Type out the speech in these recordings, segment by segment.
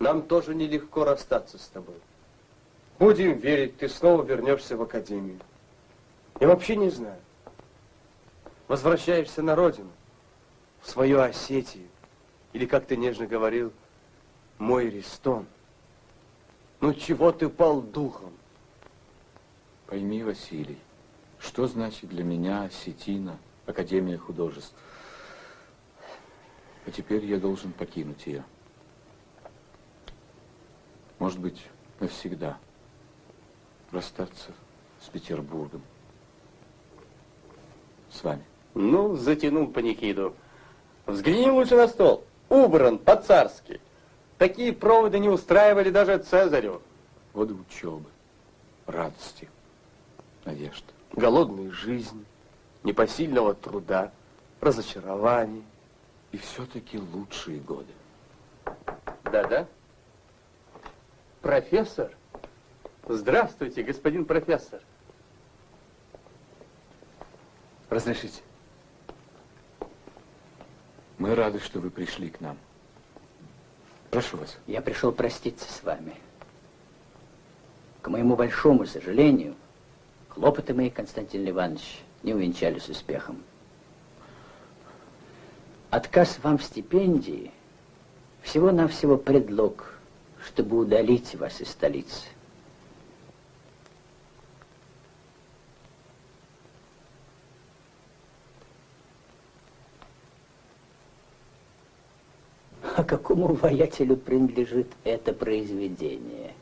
Нам тоже нелегко расстаться с тобой. Будем верить, ты снова вернешься в академию. Я вообще не знаю. Возвращаешься на родину, в свою Осетию, или, как ты нежно говорил, мой Ристон. Ну чего ты пал духом? Пойми, Василий, что значит для меня Осетина, Академия художеств? А теперь я должен покинуть ее. Может быть, навсегда. Расстаться с Петербургом. С вами. Ну, затянул паникиду. Взгляни лучше на стол. Убран по-царски. Такие проводы не устраивали даже Цезарю. Годы учебы, радости, надежд. Голодной жизни, непосильного труда, разочарований. И все-таки лучшие годы. Да-да. Профессор? Здравствуйте, господин профессор. Разрешите? Мы рады, что вы пришли к нам. Прошу вас. Я пришел проститься с вами. К моему большому сожалению, хлопоты мои, Константин Иванович, не увенчались успехом. Отказ вам в стипендии всего-навсего предлог, чтобы удалить вас из столицы. А какому воятелю принадлежит это произведение?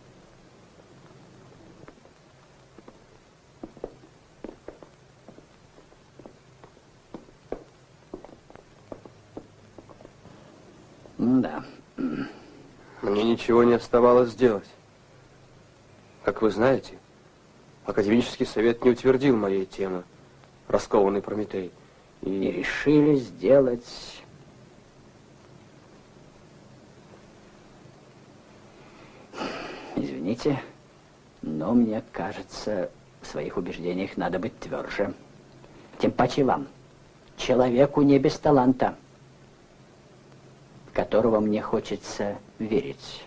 Да. Мне ничего не оставалось сделать. Как вы знаете, академический совет не утвердил моей темы «Раскованный Прометей». И решили сделать... Извините, но мне кажется, в своих убеждениях надо быть тверже. Тем паче вам, человеку не без таланта, в которого мне хочется верить.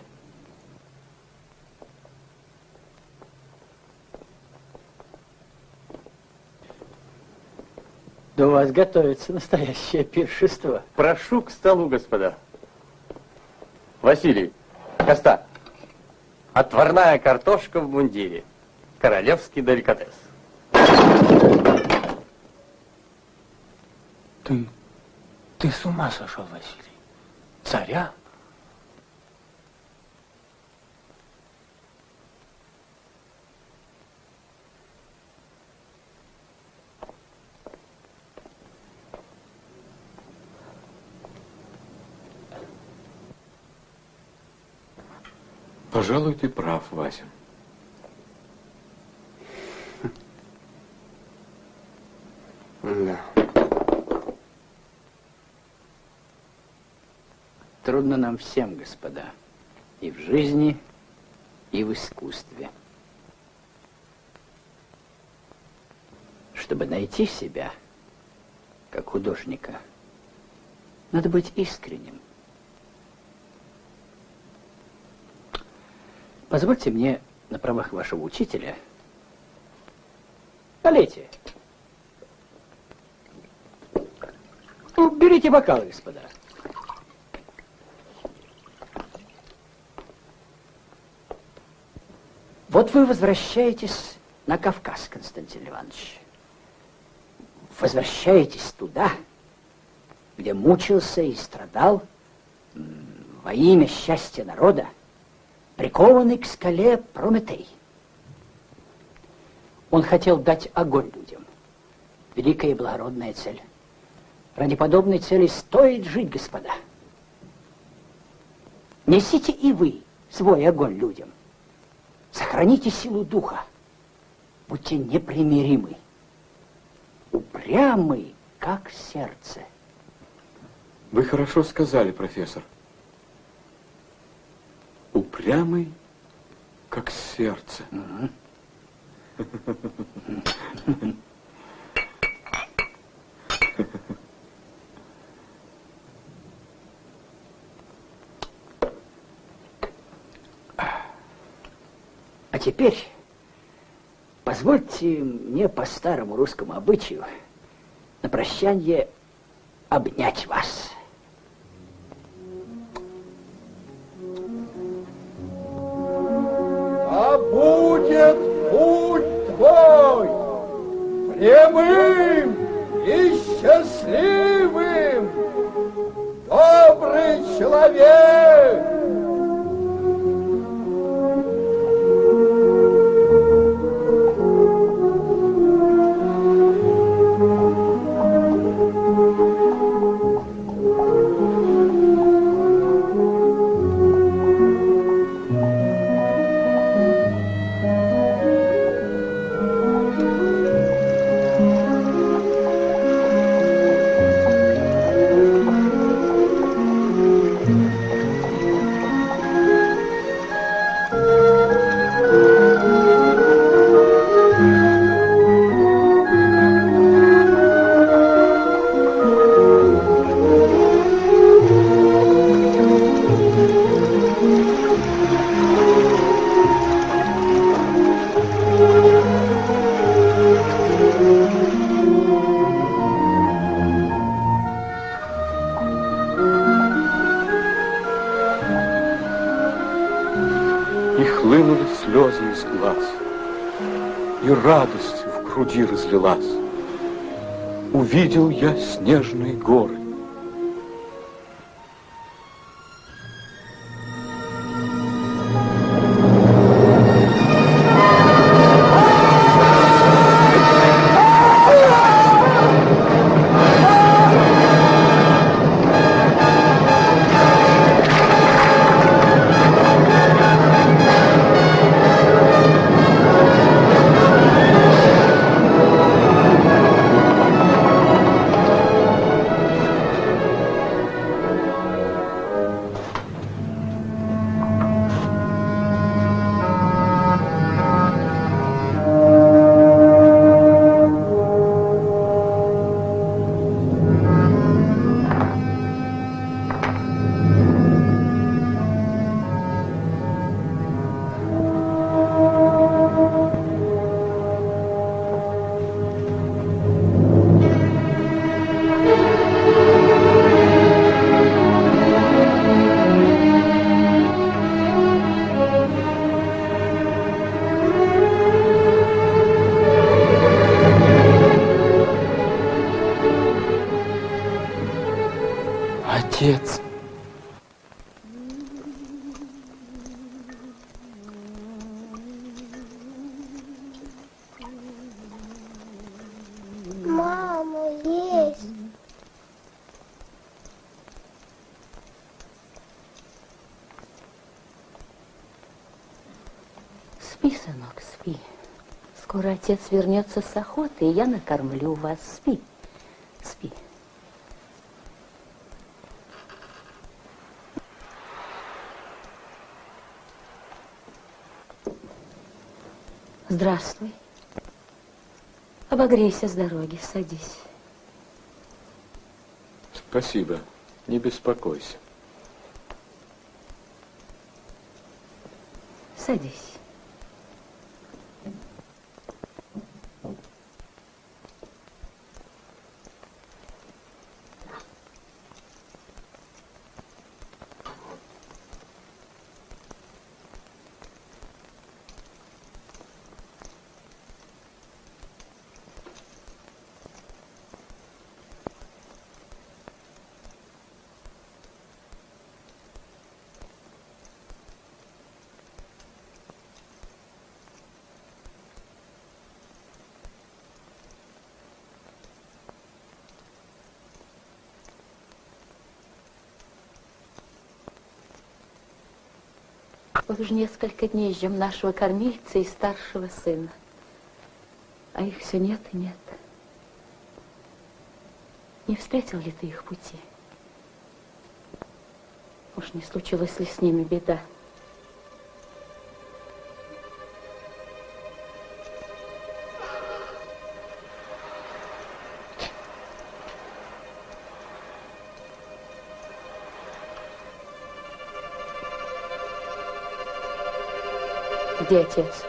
Да у вас готовится настоящее пиршество. Прошу к столу, господа. Василий, Коста, отварная картошка в мундире. Королевский деликатес. Ты с ума сошел, Василий? Царя? Пожалуй, ты прав, Вася. Да. Трудно нам всем, господа, и в жизни, и в искусстве. Чтобы найти себя, как художника, надо быть искренним. Позвольте мне на правах вашего учителя... Налейте. Ну, берите бокалы, господа. Вот вы возвращаетесь на Кавказ, Константин Иванович. Возвращаетесь туда, где мучился и страдал во имя счастья народа, прикованный к скале Прометей. Он хотел дать огонь людям. Великая и благородная цель. Ради подобной цели стоит жить, господа. Несите и вы свой огонь людям. Сохраните силу духа. Будьте непримиримы. Упрямы, как сердце. Вы хорошо сказали, профессор. Упрямый, как сердце. теперь позвольте мне по старому русскому обычаю на прощание обнять вас. А будет путь твой прямым и счастливым, добрый человек! И хлынули слезы из глаз, и радость в груди разлилась. Увидел я снежные горы. Отец. Мама есть. Спи, сынок, спи. Скоро отец вернется с охоты, и я накормлю вас. Спи, спи. Здравствуй. Обогрейся с дороги, садись. Спасибо, не беспокойся. Садись. Вот уже несколько дней ждем нашего кормильца и старшего сына. А их все нет и нет. Не встретил ли ты их пути? Уж не случилась ли с ними беда? Где отец?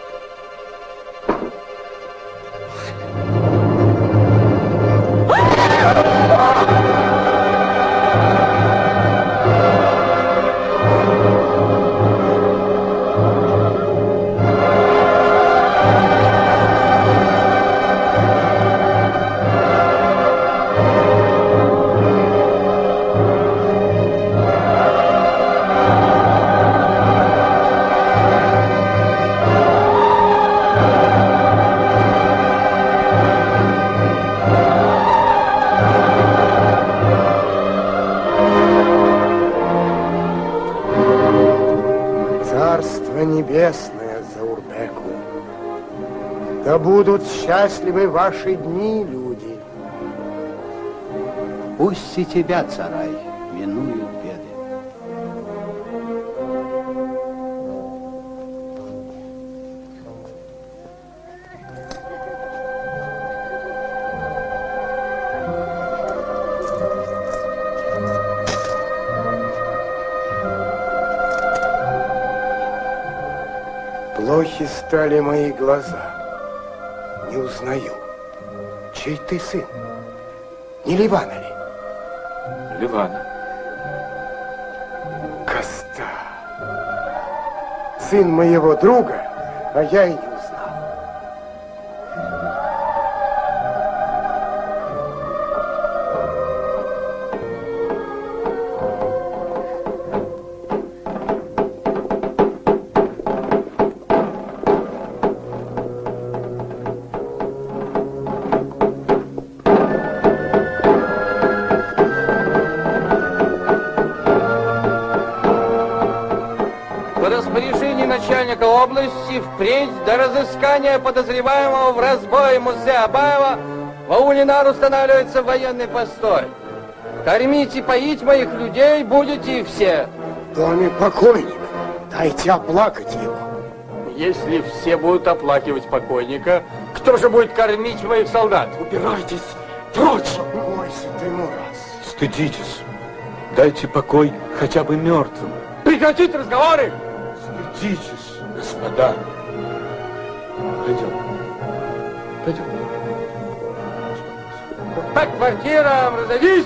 Да будут счастливы ваши дни, люди. Пусть и тебя, царай, минуют беды. Плохи стали мои глаза. Не узнаю. Чей ты сын? Не Ливана ли? Ливана. Коста. Сын моего друга, а я и не узнал. Начальника области впредь до разыскания подозреваемого в разбое Мусе Абаева в ауле Нар устанавливается военный постой. Кормить и поить моих людей будете и все. В доме покойник. Дайте оплакать его. Если все будут оплакивать покойника, кто же будет кормить моих солдат? Убирайтесь прочь. Бойся ты, Мурас. Стыдитесь. Дайте покой хотя бы мертвым. Прекратить разговоры! Стыдитесь, господа. Пойдем. Пойдем. По квартирам разойдись!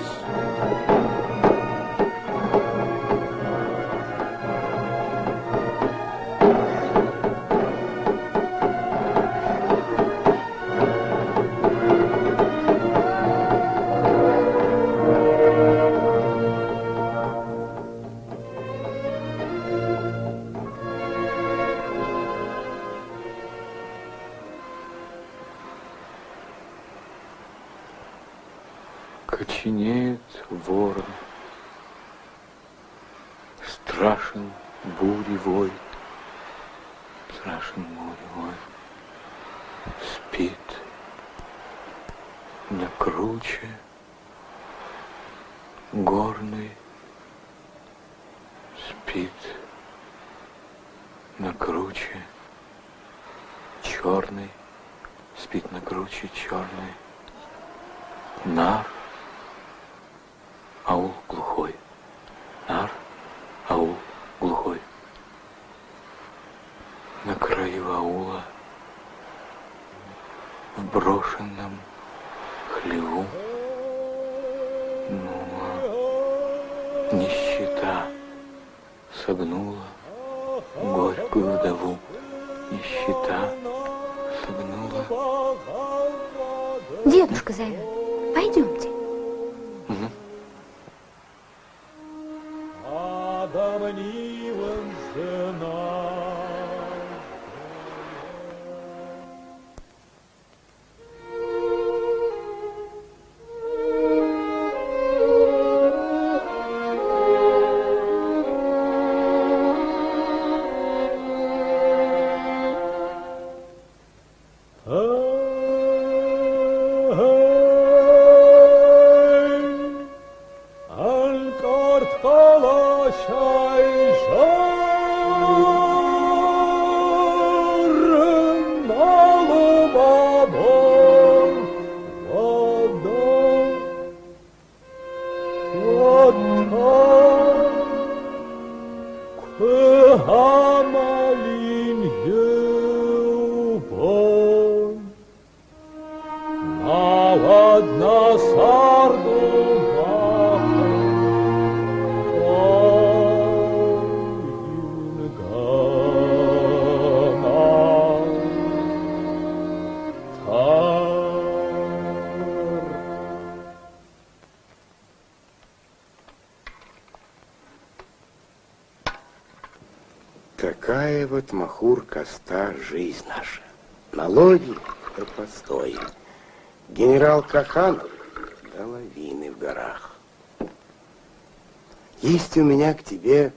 Коченеет ворон, страшен бури вой, страшен море вой, спит на круче горный, спит на круче черный, спит на круче черный, нар. Аул глухой. Нар, аул глухой. На краю аула, в брошенном хлеву, нищета согнула горькую вдову. Нищета согнула. Дедушка зовет. Пойдемте. Угу. Такая вот, Махур, Коста, жизнь наша. Налоги да постой. Генерал Каханов да лавины в горах. Есть у меня к тебе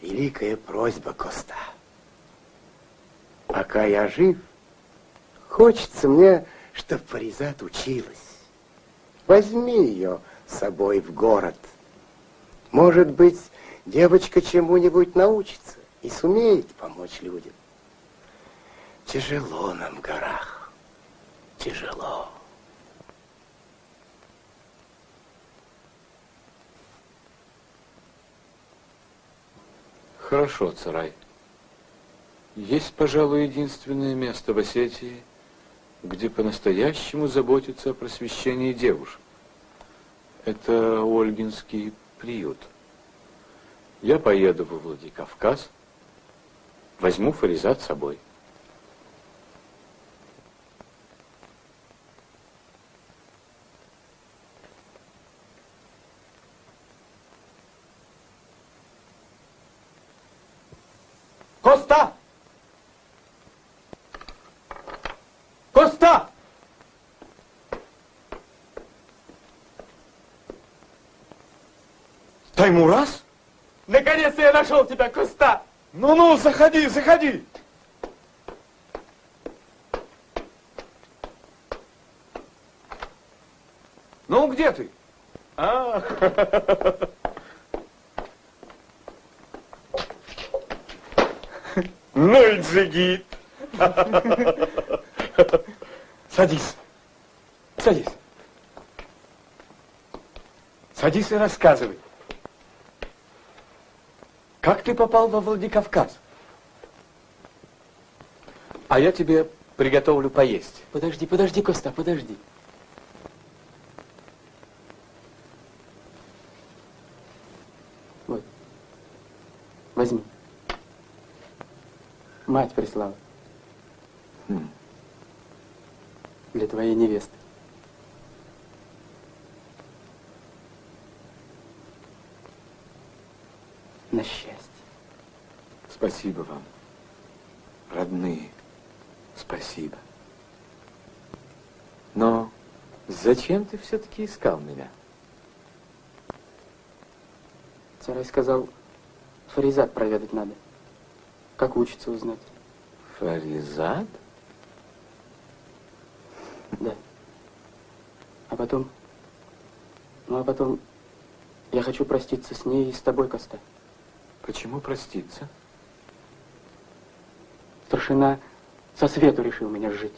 великая просьба, Коста. Пока я жив, Хочется мне, чтоб Фаризат училась. Возьми ее с собой в город. Может быть, девочка чему-нибудь научится и сумеет помочь людям. Тяжело нам в горах. Тяжело. Хорошо, царай. Есть, пожалуй, единственное место в Осетии, где по-настоящему заботятся о просвещении девушек. Это Ольгинский приют. Я поеду во Владикавказ, возьму Фаризат с собой. Коста! Коста! Таймураз? Наконец-то я нашел тебя, Коста! Ну-ну, заходи, заходи. Ну, где ты? Ну и джигит! Садись. Садись. Садись и рассказывай. Как ты попал во Владикавказ? А я тебе приготовлю поесть. Подожди, подожди, Коста, подожди. Вот. Возьми. Мать прислала. Для твоей невесты. На счастье. Спасибо вам, родные, спасибо. Но зачем ты все-таки искал меня? Царай сказал, Фаризат проведать надо. Как учится узнать? Фаризат? Да. А потом... Ну, а потом я хочу проститься с ней и с тобой, Коста. Почему проститься? Старшина со свету решил меня сжить.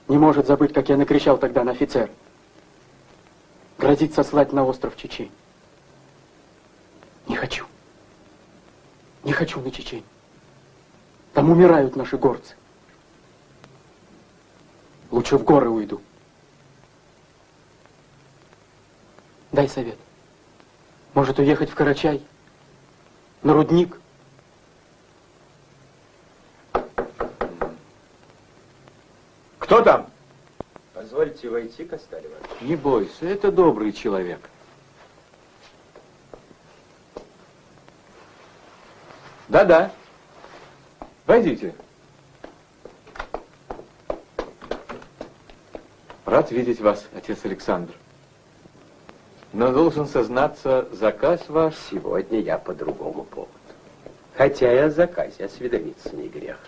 Не может забыть, как я накричал тогда на офицера. Грозит сослать на остров Чечень. Не хочу. Не хочу на Чечень. Там умирают наши горцы. Лучше в горы уйду. Дай совет. Может, уехать в Карачай? На рудник? Кто там? Позвольте войти, Костарь Иванович. Не бойся, это добрый человек. Да-да. Войдите. Рад видеть вас, отец Александр. Но должен сознаться, заказ ваш... Сегодня я по другому поводу. Хотя и о заказе осведомиться не грех.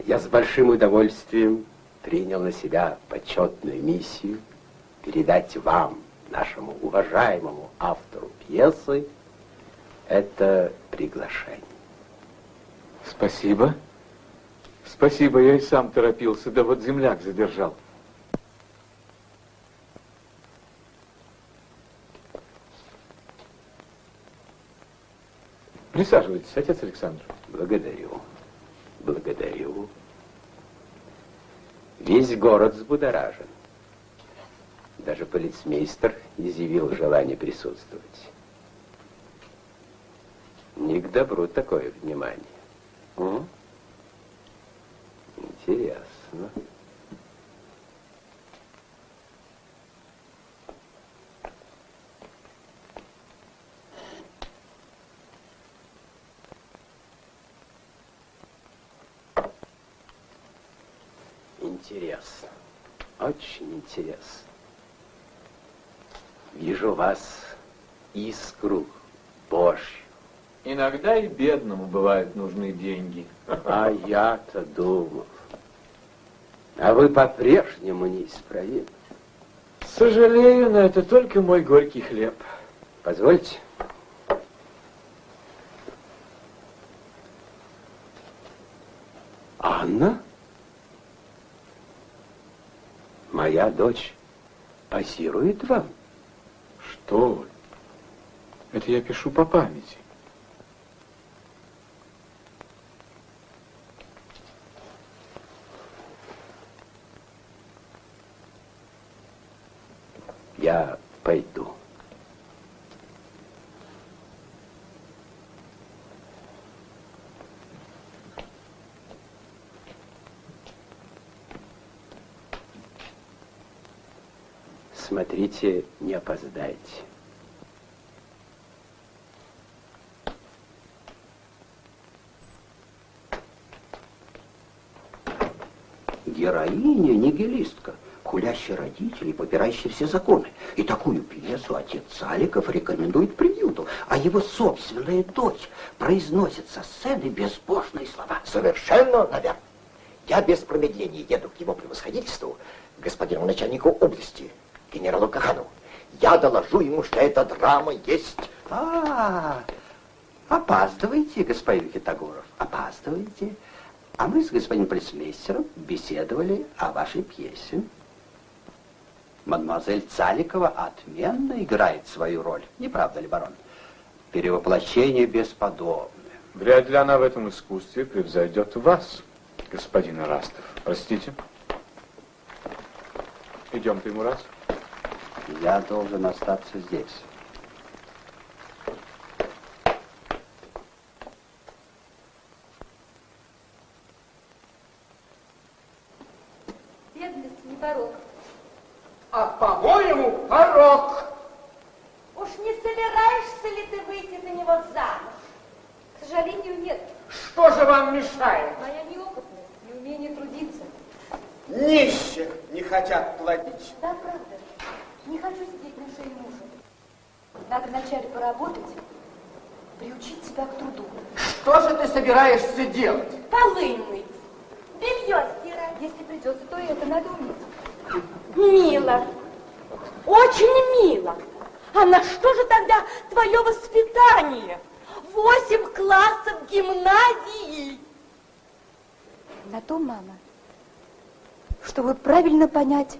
Я с большим удовольствием принял на себя почетную миссию передать вам, нашему уважаемому автору пьесы, это приглашение. Спасибо. Спасибо, я и сам торопился, да вот земляк задержал. Присаживайтесь, отец Александр. Благодарю. Благодарю. Весь город взбудоражен. Даже полицмейстер изъявил желание присутствовать. Не к добру такое внимание. Интересно. Интересно. Очень интересно. Вижу в вас искру Божью, Иногда и бедному бывают нужны деньги. А я-то думал. А вы по-прежнему неисправимы. Сожалею, но это только мой горький хлеб. Позвольте. Анна? Моя дочь позирует вам? Что вы? Это я пишу по памяти. Я пойду. Смотрите, не опоздайте. Героиня нигилистка, хулящая родителей, попирающая все законы. И такую пьесу отец Саликов рекомендует приюту, а его собственная дочь произносит со сцены безбожные слова. Совершенно наверно. Я без промедления еду к его превосходительству, господину начальнику области, генералу Кахану. Я доложу ему, что эта драма есть... Опаздываете, господин Хитогоров, опаздываете. А мы с господином полицмейстером беседовали о вашей пьесе. Мадемуазель Цаликова отменно играет свою роль. Не правда ли, барон? Перевоплощение бесподобное. Вряд ли она в этом искусстве превзойдет вас, господин Растов. Простите. Идем, Таймураз. Я должен остаться здесь. Бедность не порог. А по-моему, порок. Уж не собираешься ли ты выйти за него замуж? К сожалению, нет. Что же вам мешает? Моя неопытность, неумение трудиться. Нищих не хотят платить. Да, правда. Не хочу сидеть на шее мужа. Надо вначале поработать, приучить себя к труду. Что же ты собираешься делать? Полы мыть, белье стирать. Если придется, то и это надо уметь. Мило. Очень мило. А на что же тогда твое воспитание? 8 классов гимназии. На то, мама, чтобы правильно понять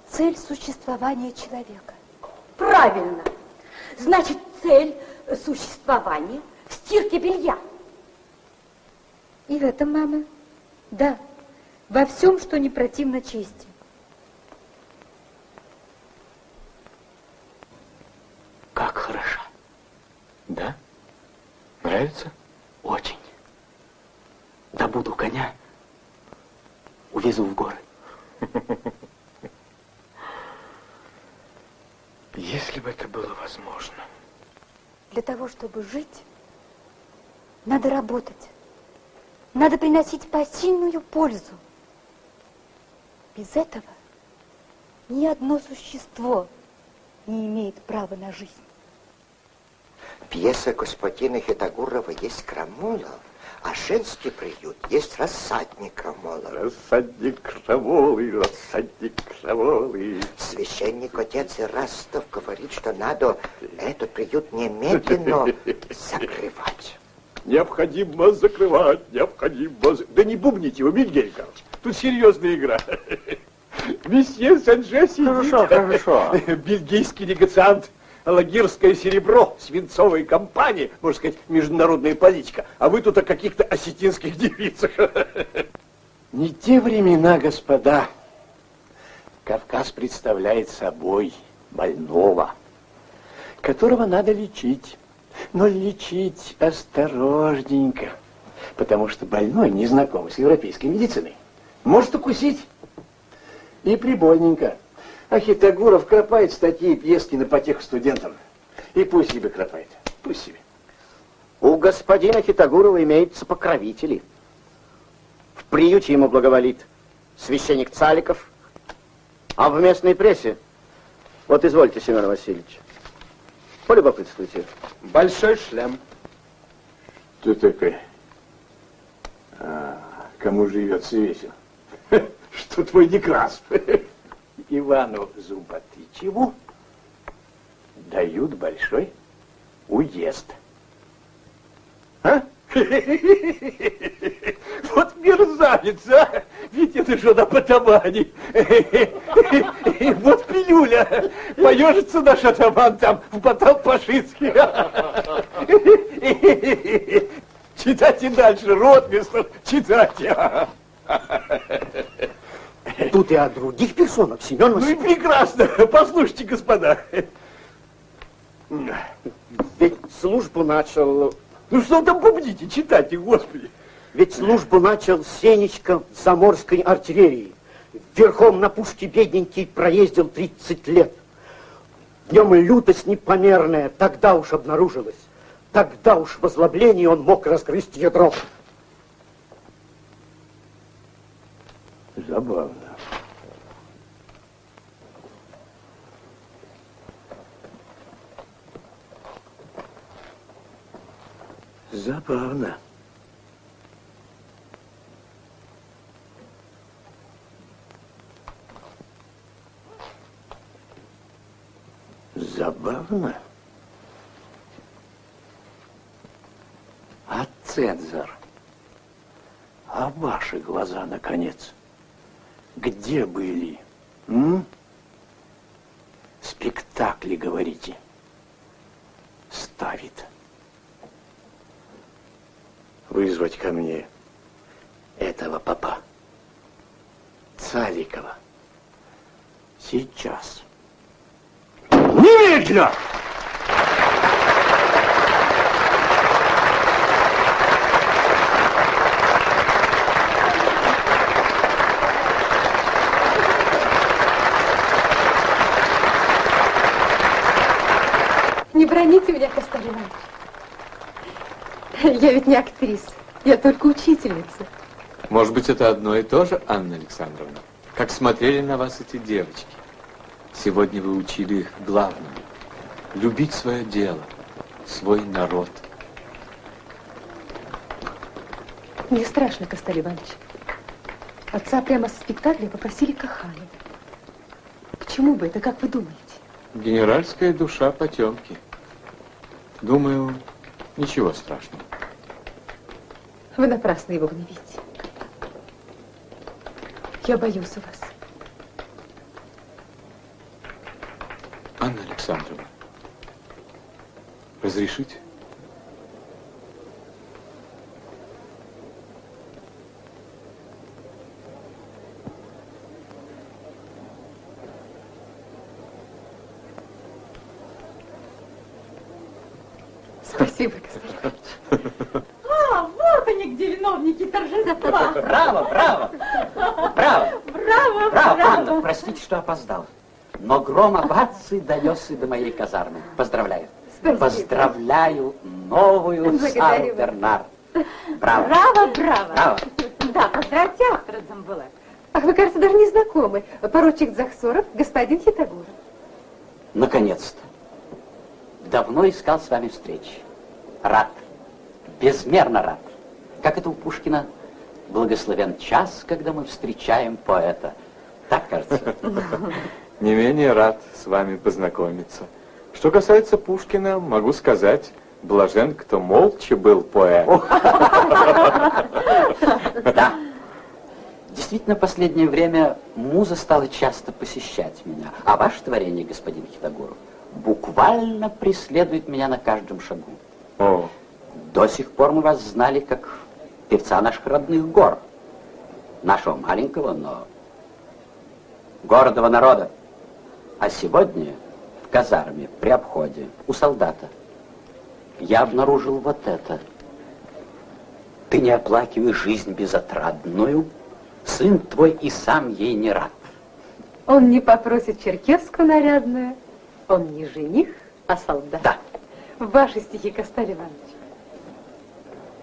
цель существования человека. Правильно. Значит, цель существования в стирке белья. И в этом, мама, да, во всем, что не противно чести. Как хороша. Да? Нравится? Очень. Добуду коня, увезу в горы. Если бы это было возможно. Для того, чтобы жить, надо работать. Надо приносить посильную пользу. Без этого ни одно существо не имеет права на жизнь. Пьеса господина Хитогорова есть Крамолов, а женский приют есть рассадник Крамолов. Рассадник Крамолы, рассадник Крамолы. Священник отец Ирастов говорит, что надо этот приют немедленно закрывать. Необходимо закрывать, необходимо... Да не бубните его, Мигель Карлович. Тут серьезная игра. Месье Сен-Же сидит. Хорошо, хорошо. Бельгийский негациант. Лагирское серебро, свинцовая компания, можно сказать, международная политика. А вы тут о каких-то осетинских девицах. Не те времена, господа. Кавказ представляет собой больного, которого надо лечить. Но лечить осторожненько, потому что больной не знаком с европейской медициной. Может укусить и прибольненько. А Хитогоров кропает статьи и пьески на потеху студентам. И пусть себе кропает, пусть себе. У господина Хитогорова имеются покровители. В приюте ему благоволит священник Цаликов, а в местной прессе... Вот извольте, Семен Васильевич, полюбопытствуйте. Большой шлем. Кто такой? Кому живется весело? Что твой Некрасов? Ивану Зубатычеву дают большой уезд. А? Вот мерзавец, а! Ведь это же на потамане. Вот пилюля. Поежится наш атаман там в Батал-Пашинске. Читайте дальше, ротмистр, читайте. Тут и о других персонах, Семен Ну и Васильевич. прекрасно. Послушайте, господа. Ведь службу начал... Ну что вы там бубните, читайте, господи. Ведь службу начал Сенечка в заморской артиллерии. Верхом на пушке бедненький проездил 30 лет. В нем лютость непомерная тогда уж обнаружилась. Тогда уж в озлоблении он мог разгрызть ядро. Забавно. Забавно. Забавно. А Цезарь? А ваши глаза, наконец, где были? Спектакли, говорите, ставит. Вызвать ко мне этого попа, Цаликова. Сейчас. Немедленно! Не броните меня, Костарь Иванович. Я ведь не актриса, я только учительница. Может быть, это одно и то же, Анна Александровна? Как смотрели на вас эти девочки. Сегодня вы учили их главному. Любить свое дело, свой народ. Мне страшно, Костарь Иванович. Отца прямо с спектакля попросили к охране. К чему бы это, как вы думаете? Генеральская душа потемки. Думаю, ничего страшного. Вы напрасно его гневите. Я боюсь вас. Анна Александровна, разрешите? Спасибо, Костарь Иванович. Вот они где, виновники торжества. Браво, браво! Браво! Браво, Браво, Анна, простите, что опоздал. Но гром оваций донес и до моей казармы. Поздравляю. Спасибо. Поздравляю новую Благодарю Сару вас. Бернар. Браво. Браво, браво. Браво. Да, поздравьте автора Дзамбула. Ах, вы, кажется, даже не знакомы. Поручик Захсоров, господин Хитагур. Наконец-то. Давно искал с вами встречи. Рад. Безмерно рад. Как это у Пушкина? Благословен час, когда мы встречаем поэта. Так, кажется. Не менее рад с вами познакомиться. Что касается Пушкина, могу сказать, блажен, кто молча был поэт. Да. Действительно, в последнее время муза стала часто посещать меня. А ваше творение, господин Хитагуров, буквально преследует меня на каждом шагу. О. До сих пор мы вас знали как певца наших родных гор. Нашего маленького, но гордого народа. А сегодня в казарме, при обходе, у солдата, я обнаружил вот это. Ты не оплакивай жизнь безотрадную, сын твой и сам ей не рад. Он не попросит черкеску нарядную, он не жених, а солдат. Да. Ваши стихи, Костарь Иванович.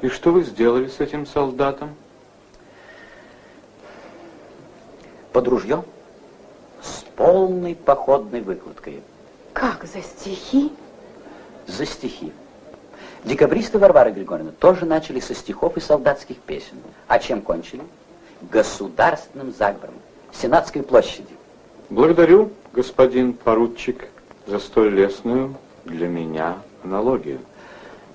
И что вы сделали с этим солдатом? Под ружьем с полной походной выкладкой. Как, за стихи? За стихи. Декабристы Варвары Григорьевны тоже начали со стихов и солдатских песен. А чем кончили? Государственным заговором. Сенатской площади. Благодарю, господин поручик, за столь лестную для меня аналогию.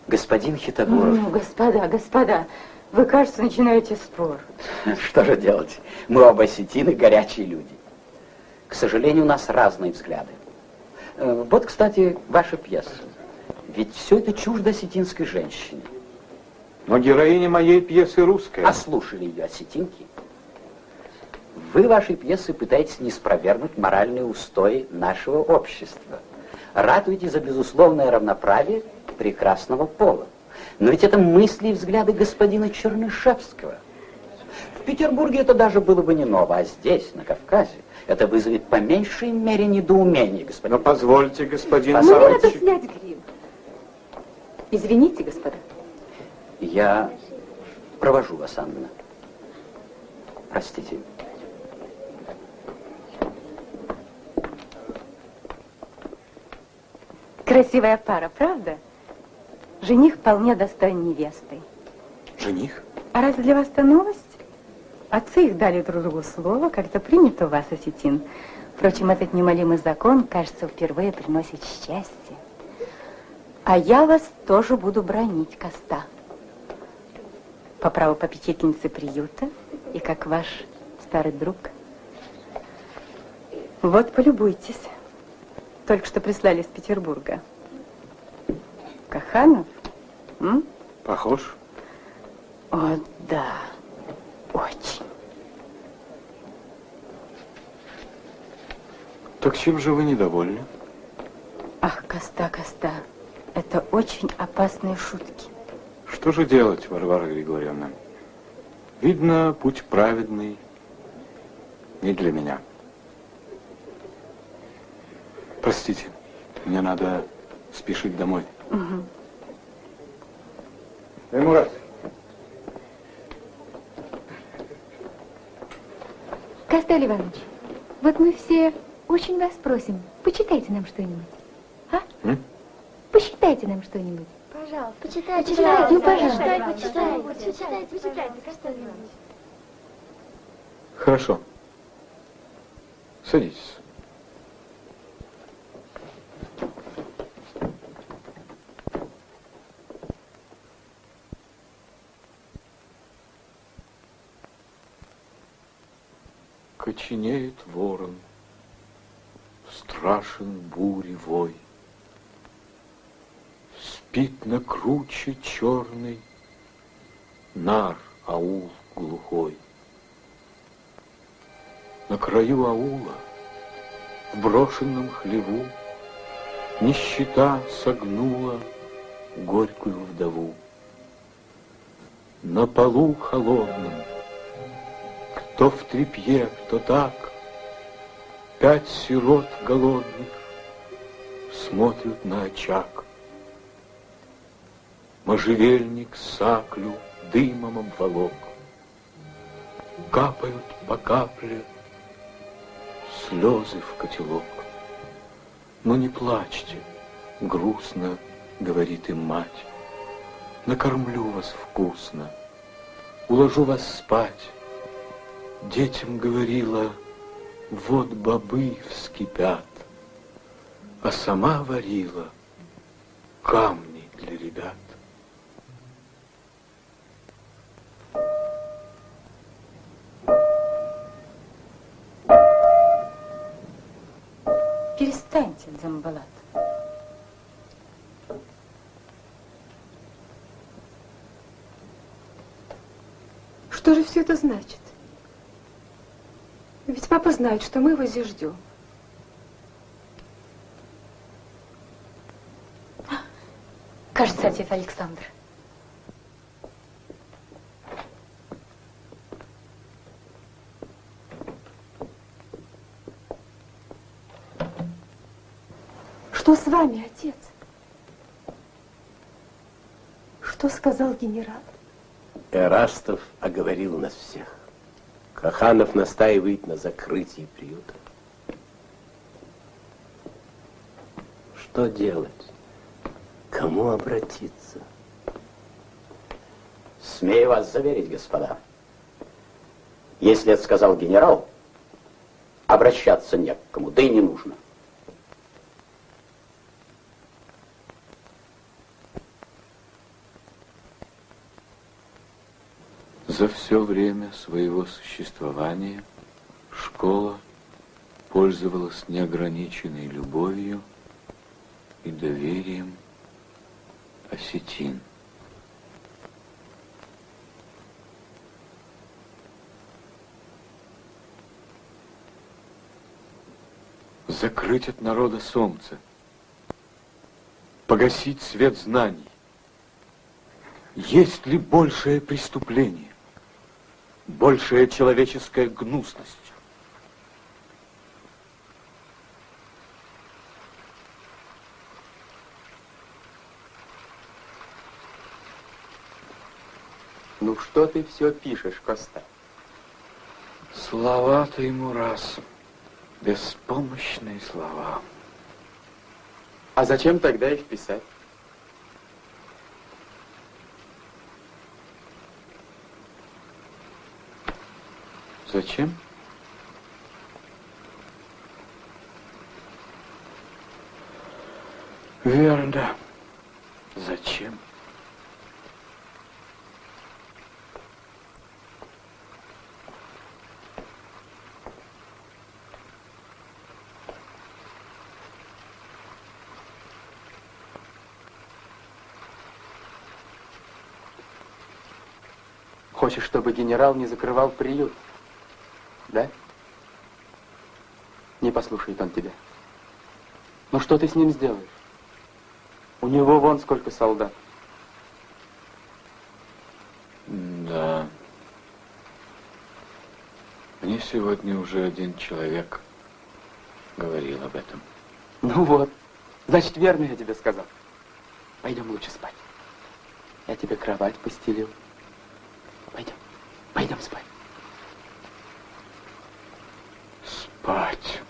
Господин Хитогоров. Ну, господа, вы, кажется, начинаете спор. Что же делать? Мы оба осетины, горячие люди. К сожалению, у нас разные взгляды. Вот, кстати, ваша пьеса. Ведь все это чуждо осетинской женщине. Но героиня моей пьесы русская. А слушали ее осетинки? Вы вашей пьесой пытаетесь не спровергнуть моральные устои нашего общества. Ратуете за безусловное равноправие прекрасного пола. Но ведь это мысли и взгляды господина Чернышевского. В Петербурге это даже было бы не ново, а здесь, на Кавказе, это вызовет по меньшей мере недоумение, господин. Но позвольте, господин Мне поручик. надо снять грим. Извините, господа. Я провожу вас, Анна. Простите. Красивая пара, правда? Жених вполне достоин невесты. Жених? А разве для вас это новость? Отцы их дали друг другу слово, как это принято у вас, осетин. Впрочем, этот неумолимый закон, кажется, впервые приносит счастье. А я вас тоже буду бронить, Коста. По праву попечительницы приюта и как ваш старый друг. Вот, полюбуйтесь. Только что прислали из Петербурга. Каханов? М? Похож? О, да. Очень. Так чем же вы недовольны? Ах, Коста, это очень опасные шутки. Что же делать, Варвара Григорьевна? Видно, путь праведный не для меня. Простите, мне надо спешить домой. Угу. Мурат. Костель Иванович, вот мы все очень вас просим, почитайте нам что-нибудь. А? Почитайте нам что-нибудь. Пожалуйста, почитайте. Ну, пожалуйста. Почитайте, Костель Иванович. Хорошо. Садитесь. Коченеет ворон, страшен бури вой. Спит на круче черный нар аул глухой. На краю аула, в брошенном хлеву, нищета согнула горькую вдову. На полу холодном, кто в тряпье, кто так, 5 сирот голодных смотрят на очаг. Можжевельник саклю дымом обволок. Капают по капле слезы в котелок. Но не плачьте, грустно, говорит им мать. Накормлю вас вкусно, уложу вас спать. Детям говорила, вот бобы вскипят, а сама варила камни для ребят. Перестаньте, Дзамбалат. Что же все это значит? Ведь папа знает, что мы его здесь ждем. Кажется, отец Александр. Что с вами, отец? Что сказал генерал? Эрастов оговорил нас всех. Каханов настаивает на закрытии приюта. Что делать? К кому обратиться? Смею вас заверить, господа, если это сказал генерал, обращаться не к кому, да и не нужно. За все время своего существования школа пользовалась неограниченной любовью и доверием осетин. Закрыть от народа солнце, погасить свет знаний. Есть ли большее преступление, большая человеческая гнусность? Ну что ты все пишешь, Коста? Слова-то ему раз. Беспомощные слова. А зачем тогда их писать? Зачем? Верно. Зачем? Хочешь, чтобы генерал не закрывал приют? Да? Не послушает он тебя. Ну что ты с ним сделаешь? У него вон сколько солдат. Да. Мне сегодня уже один человек говорил об этом. Ну вот. Значит, верно я тебе сказал. Пойдем лучше спать. Я тебе кровать постелил. Пойдем. Пойдем спать. Спать.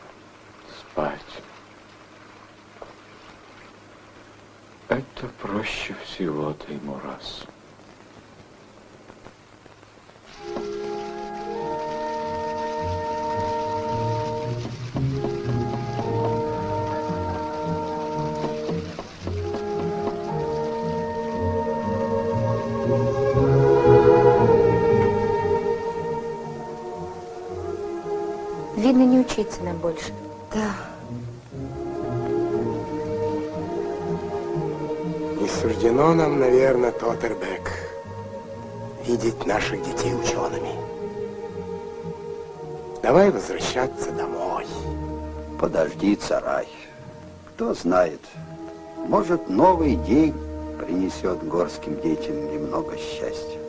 Спать. Это проще всего, Таймураз. Видно, не учиться нам больше. Да. Не суждено нам, наверное, Тоттербек, видеть наших детей учеными. Давай возвращаться домой. Подожди, царай. Кто знает, может, новый день принесет горским детям немного счастья.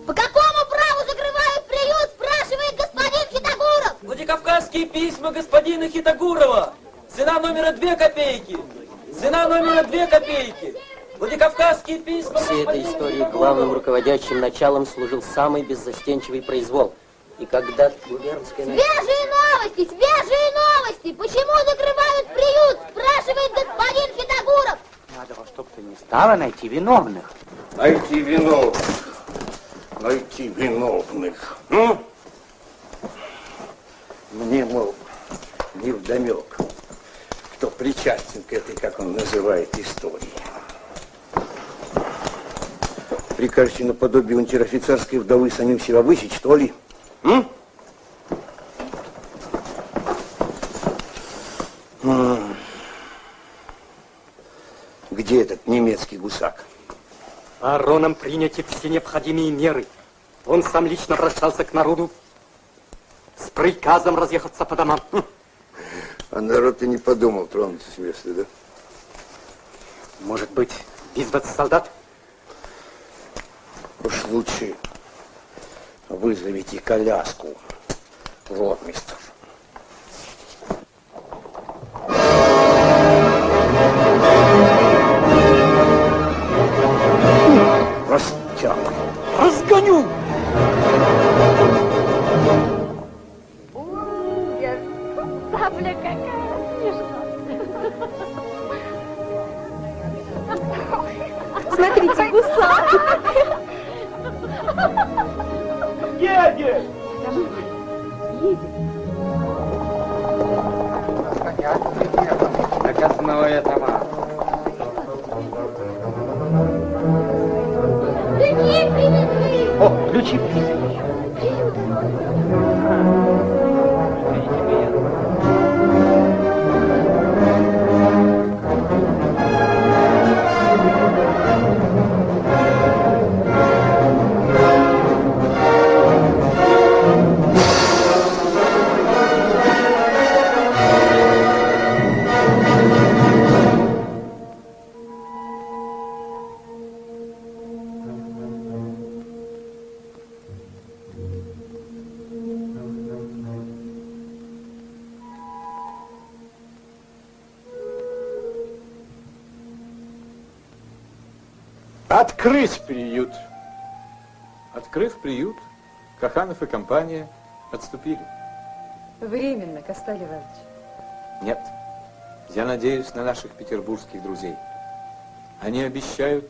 По какому праву закрывают приют, спрашивает господин Хитагуров? Владикавказские письма господина Хитагурова. Цена номера 2 копейки. Цена номера 2 копейки. Владикавказские письма... Всей этой истории главным руководящим началом служил самый беззастенчивый произвол. И когда губернская... Свежие новости, свежие новости! Почему закрывают приют, спрашивает господин Хитагуров? Надо во что бы то ни стало найти виновных. Найти виновных. Найти виновных. Мне, мол, невдомек, кто причастен к этой, как он называет, истории. Прикажете наподобие унтер-офицерской вдовы самим себя высечь, что ли? Где этот немецкий гусак? Бароном приняты все необходимые меры. Он сам лично обращался к народу с приказом разъехаться по домам. А народ и не подумал тронуться с места, да? Может быть, вызвать солдат? Уж лучше вызовите коляску, ротмистр. Растяг. Разгоню! Ужас! Сабля какая смешная! Смотрите, гусак! едет. Наказное товар. Ключи привезли! О, ключи привезли. Открыть приют. Открыв приют, Каханов и компания отступили. Временно, Косталь Иванович. Нет, я надеюсь на наших петербургских друзей. Они обещают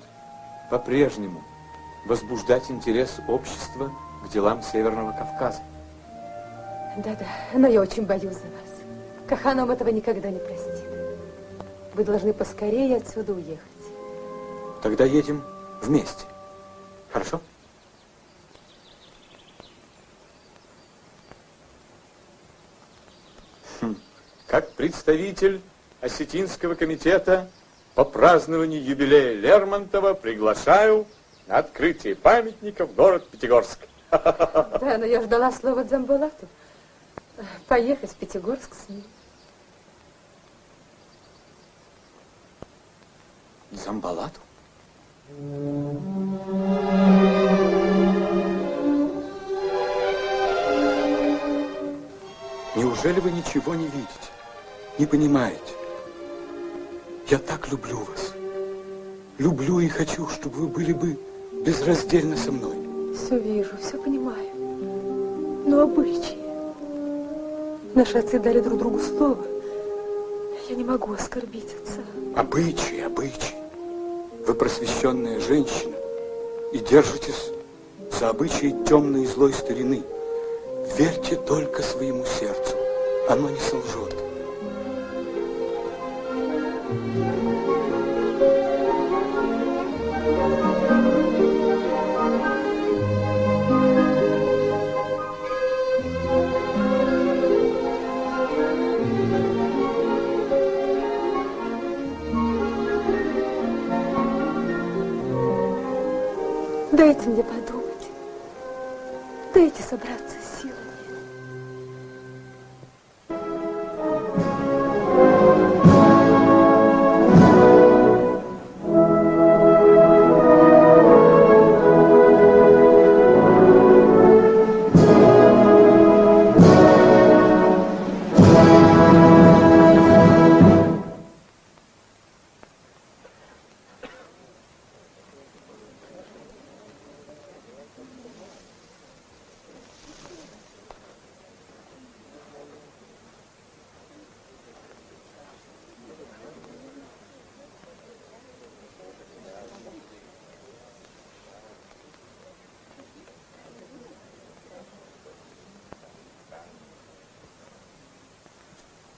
по-прежнему возбуждать интерес общества к делам Северного Кавказа. Да-да, но я очень боюсь за вас. Каханов этого никогда не простит. Вы должны поскорее отсюда уехать. Тогда едем вместе. Хорошо? Как представитель Осетинского комитета по празднованию юбилея Лермонтова приглашаю на открытие памятника в город Пятигорск. Да, но я ждала слова Дзамбулату. Поехать в Пятигорск с ним. Дзамбулату? Неужели вы ничего не видите, не понимаете? Я так люблю вас. Люблю и хочу, чтобы вы были бы безраздельно со мной. Все вижу, все понимаю. Но обычаи. Наши отцы дали друг другу слово. Я не могу оскорбить отца. Обычаи, обычаи. Вы просвещенная женщина и держитесь за обычаи темной и злой старины. Верьте только своему сердцу, оно не солжет. Дайте мне подумать. Дайте собраться с силами.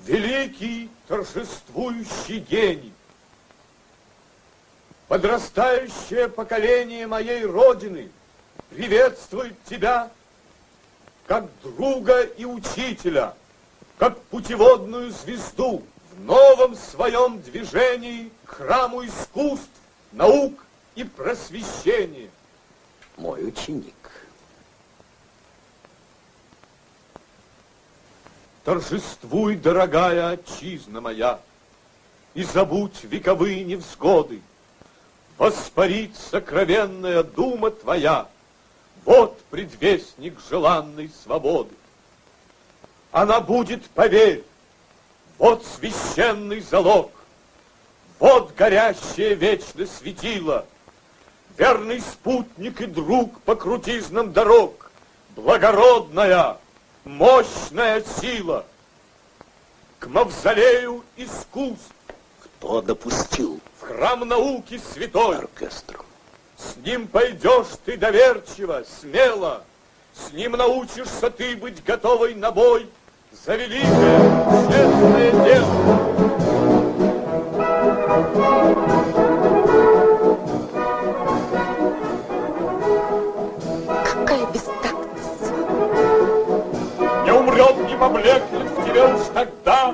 Великий торжествующий гений, подрастающее поколение моей Родины приветствует тебя как друга и учителя, как путеводную звезду в новом своем движении к храму искусств, наук и просвещения. Мой ученик. Торжествуй, дорогая отчизна моя, и забудь вековые невзгоды. Воспарит сокровенная дума твоя, вот предвестник желанной свободы. Она будет, поверь, вот священный залог, вот горящее вечно светило, верный спутник и друг по крутизнам дорог, благородная, мощная сила. К мавзолею искусств. Кто допустил? В храм науки святой. Оркестру. С ним пойдешь ты доверчиво, смело, С ним научишься ты быть готовой на бой за великое, честное дело. Какая бестактность! Не умрет, не поблекнет в тебе уж тогда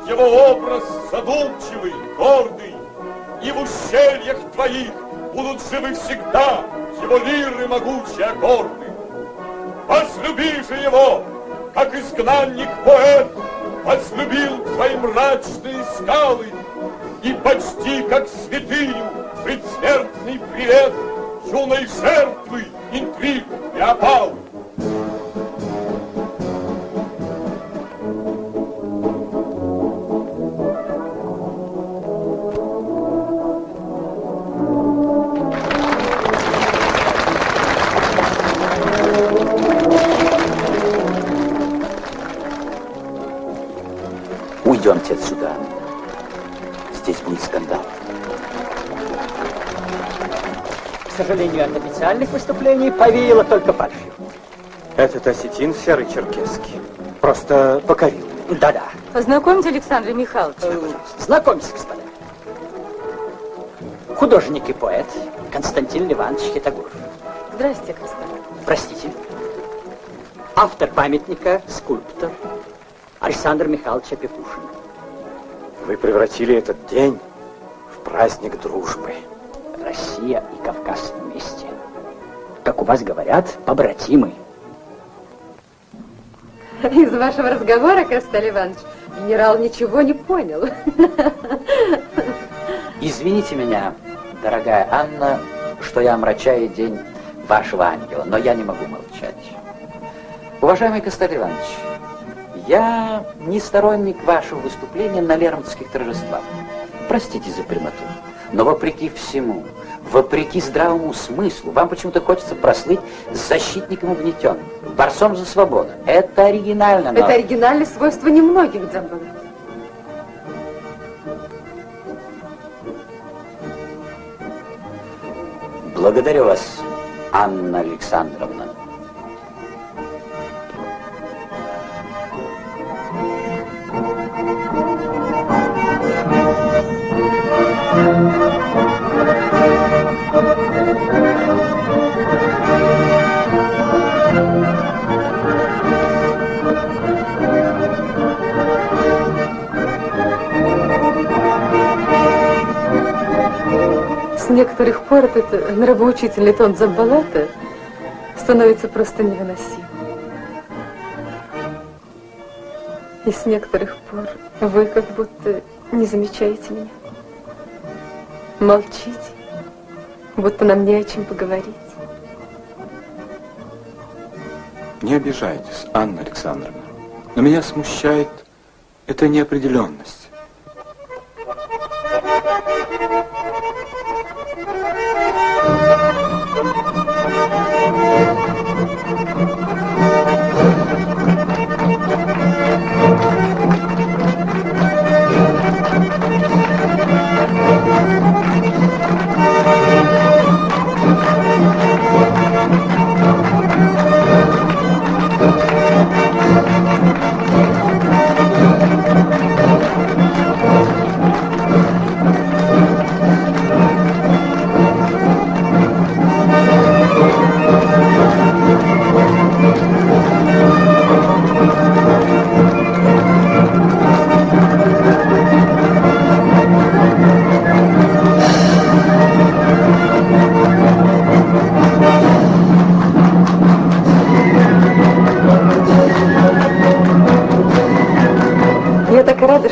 его образ задумчивый, гордый, и в ущельях твоих будут живы всегда его лиры могучие аккорды. Возлюби же его, как изгнанник-поэт возлюбил твои мрачные скалы, и почти как святыню предсмертный привет юной жертвы интриг и опал. Уйдемте отсюда. Здесь будет скандал. К сожалению, от официальных выступлений повеяло только фальшью. Этот осетин серый черкесский просто покорил. Да-да. Познакомьте Александра Михайловича. Знакомьтесь, господа. Художник и поэт Константин Иванович Хитагуров. Здрасте, господа. Простите. Автор памятника, скульптор Александр Михайлович Опекушин. Вы превратили этот день в праздник дружбы. Россия и Кавказ вместе. Как у вас говорят, побратимы. Из вашего разговора, Костель Иванович, генерал ничего не понял. Извините меня, дорогая Анна, что я омрачаю день вашего ангела, но я не могу молчать. Уважаемый Костель Иванович, я не сторонник вашего выступления на Лермонтовских торжествах. Простите за прямоту, но вопреки всему, вопреки здравому смыслу, вам почему-то хочется прослыть защитником угнетенных, борцом за свободу. Это оригинально, но... Это оригинальное свойство немногих дзамбалов. Благодарю вас, Анна Александровна. С некоторых пор этот нравоучительный тон дзамбалата становится просто невыносим. И с некоторых пор вы как будто не замечаете меня. Молчите, будто нам не о чем поговорить. Не обижайтесь, Анна Александровна, но меня смущает эта неопределенность.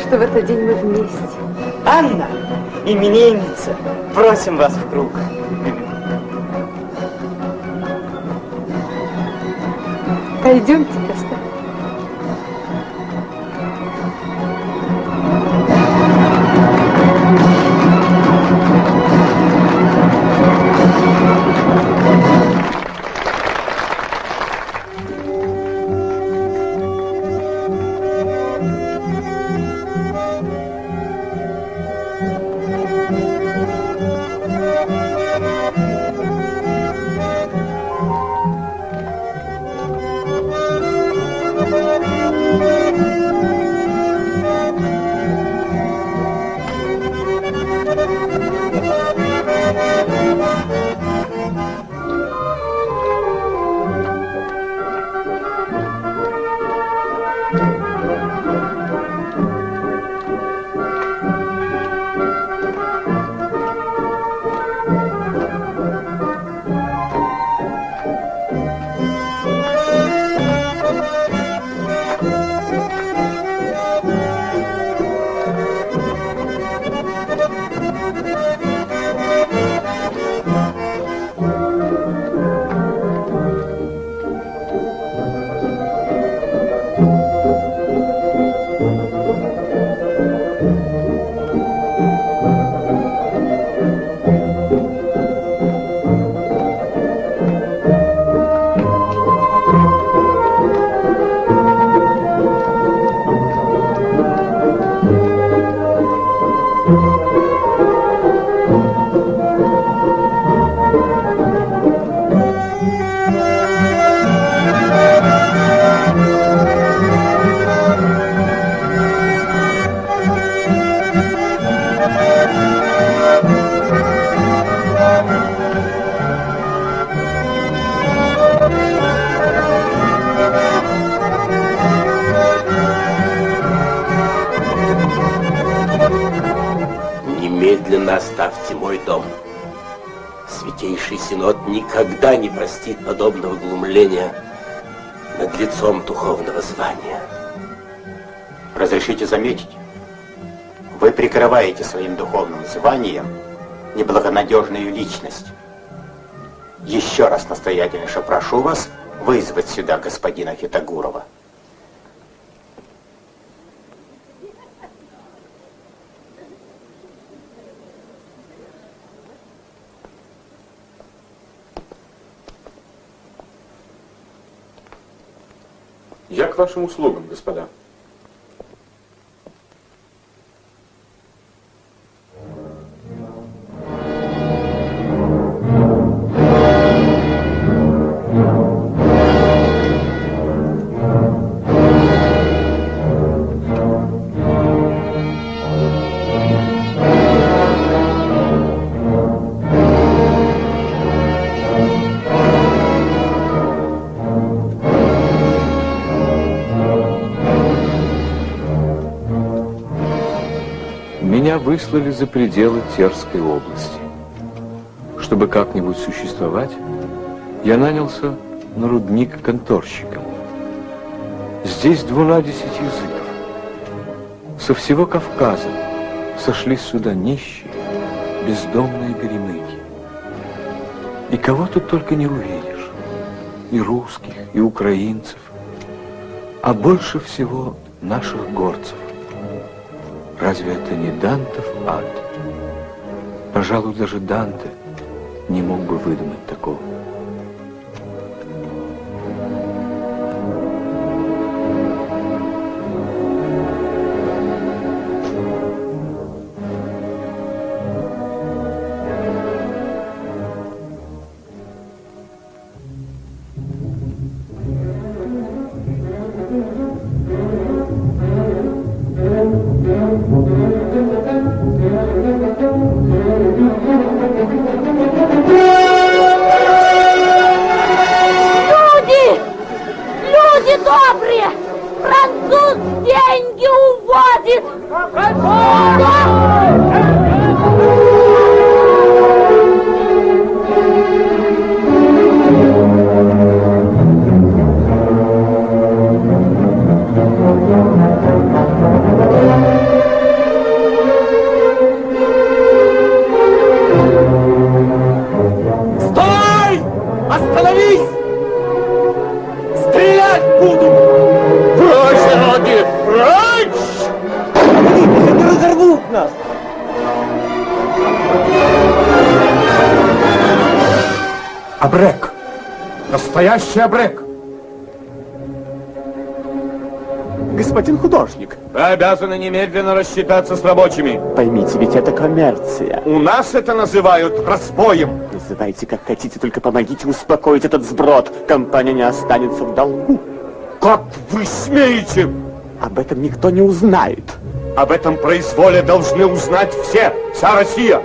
Что в этот день мы вместе. Анна, именинница, просим вас в круг. Пойдемте, Костя. немедленно оставьте мой дом. Святейший Синод никогда не простит подобного глумления над лицом духовного звания. Разрешите заметить, вы прикрываете своим духовным званием неблагонадежную личность. Еще раз настоятельнейше прошу вас вызвать сюда господина Хитагурова. Я к вашим услугам, господа. Меня выслали за пределы Терской области. Чтобы как-нибудь существовать, я нанялся на рудник конторщиком. Здесь 12 языков. Со всего Кавказа сошлись сюда нищие, бездомные горемыки. И кого тут только не увидишь. И русских, и украинцев. А больше всего наших горцев. Разве это не Дантов ад? Пожалуй, даже Данте не мог бы выдумать такого. Абрек! Настоящий абрек! Господин художник. Вы обязаны немедленно рассчитаться с рабочими. Поймите, ведь это коммерция. У нас это называют разбоем. Называйте как хотите, только помогите успокоить этот сброд. Компания не останется в долгу. Как вы смеете? Об этом никто не узнает. Об этом произволе должны узнать все, вся Россия.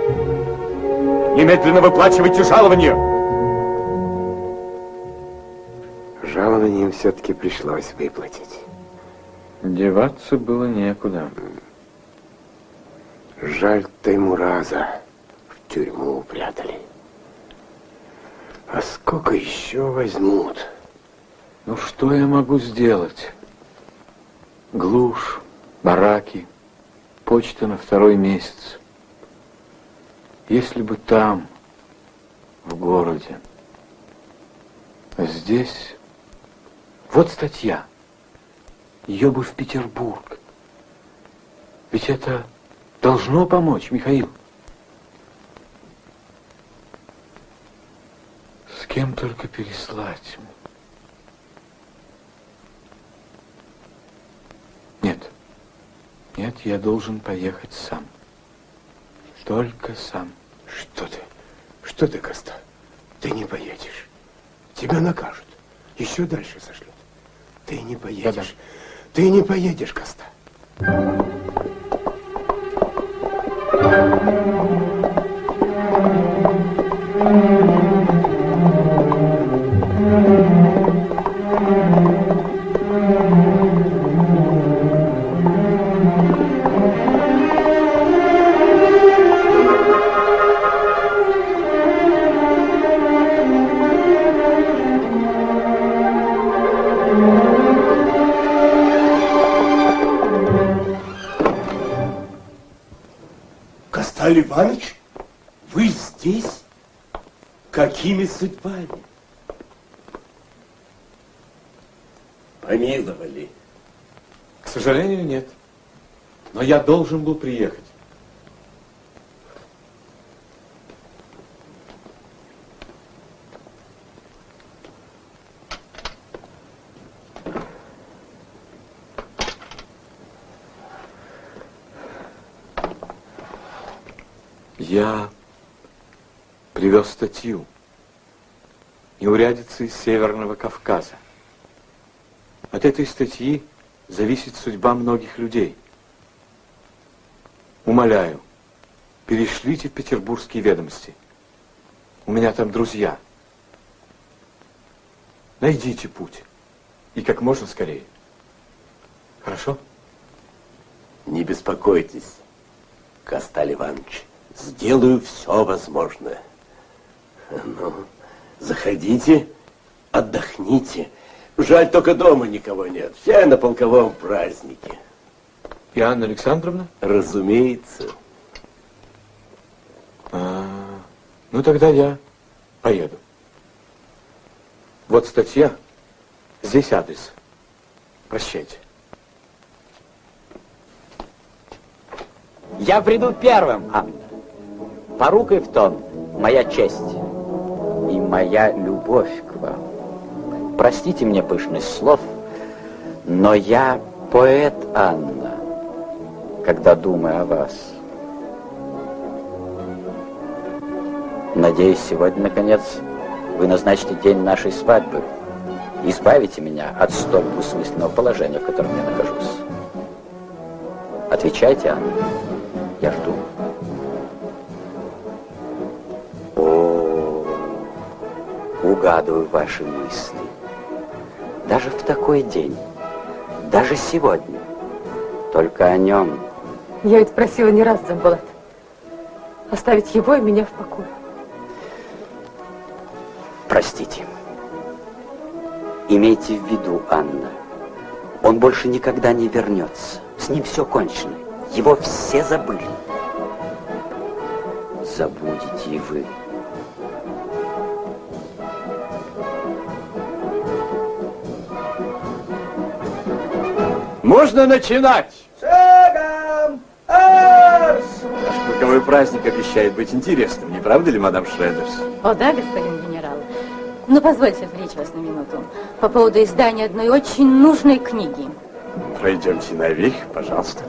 Немедленно выплачивайте жалование. Жалование им все-таки пришлось выплатить. Деваться было некуда. Жаль, Таймураза в тюрьму упрятали. А сколько еще возьмут? Ну что я могу сделать? Глушь, бараки, почта на 2-й месяц. Если бы там, в городе, а здесь... Вот статья. Ее бы в Петербург. Ведь это должно помочь, Михаил. С кем только переслать. Нет. Нет, я должен поехать сам. Только сам. Что ты, Коста? Ты не поедешь. Тебя накажут. Еще дальше сошлют. Ты не поедешь. Да-да. Ты не поедешь, Коста. Косталь Иванович, вы здесь? Какими судьбами? Помиловали? К сожалению, нет. Но я должен был приехать. Я привез статью «Неурядицы Северного Кавказа». От этой статьи зависит судьба многих людей. Умоляю, перешлите в петербургские ведомости. У меня там друзья. Найдите путь. И как можно скорее. Хорошо? Не беспокойтесь, Косталь Иванович. Сделаю все возможное. Ну, заходите, отдохните. Жаль, только дома никого нет. Все на полковом празднике. И Анна Александровна? Разумеется. Ну, тогда я поеду. Вот статья. Здесь адрес. Прощайте. Я приду первым, Анна. Порукой в том моя честь и моя любовь к вам. Простите мне пышность слов, но я поэт, Анна, когда думаю о вас. Надеюсь, сегодня, наконец, вы назначите день нашей свадьбы. Избавите меня от столь двусмысленного положения, в котором я нахожусь. Отвечайте, Анна. Я жду. Угадываю ваши мысли. Даже в такой день, даже сегодня. Только о нем. Я ведь просила не раз, Дзамбулат, оставить его и меня в покое. Простите. Имейте в виду, Анна, он больше никогда не вернется. С ним все кончено. Его все забыли. Забудете и вы. Можно начинать! Шагом! Арш! Наш полковой праздник обещает быть интересным, не правда ли, мадам Шредерс? О, да, господин генерал. Но позвольте отвлечь вас на минуту по поводу издания одной очень нужной книги. Пройдемте наверх, пожалуйста.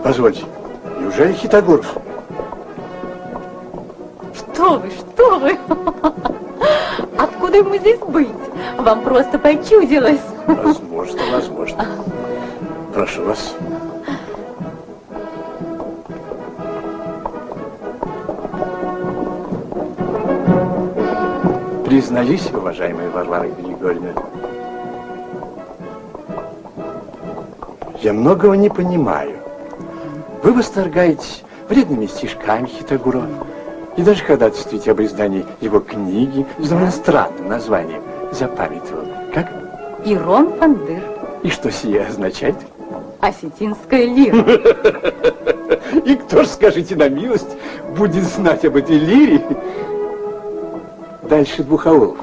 Позвольте, неужели Хитогоров? Что вы? Откуда ему здесь быть? Вам просто почудилось. Возможно. Прошу вас. Признаюсь, уважаемая Варвара Григорьевна, я многого не понимаю. Вы восторгаетесь вредными стишками Хитогурова. И даже когда цитите об издании его книги с довольно странным названием, запамятовал. Как? Ирон Фандыр. И что сие означает? Осетинская лира. И кто ж, скажите на милость, будет знать об этой лире дальше двух аулов?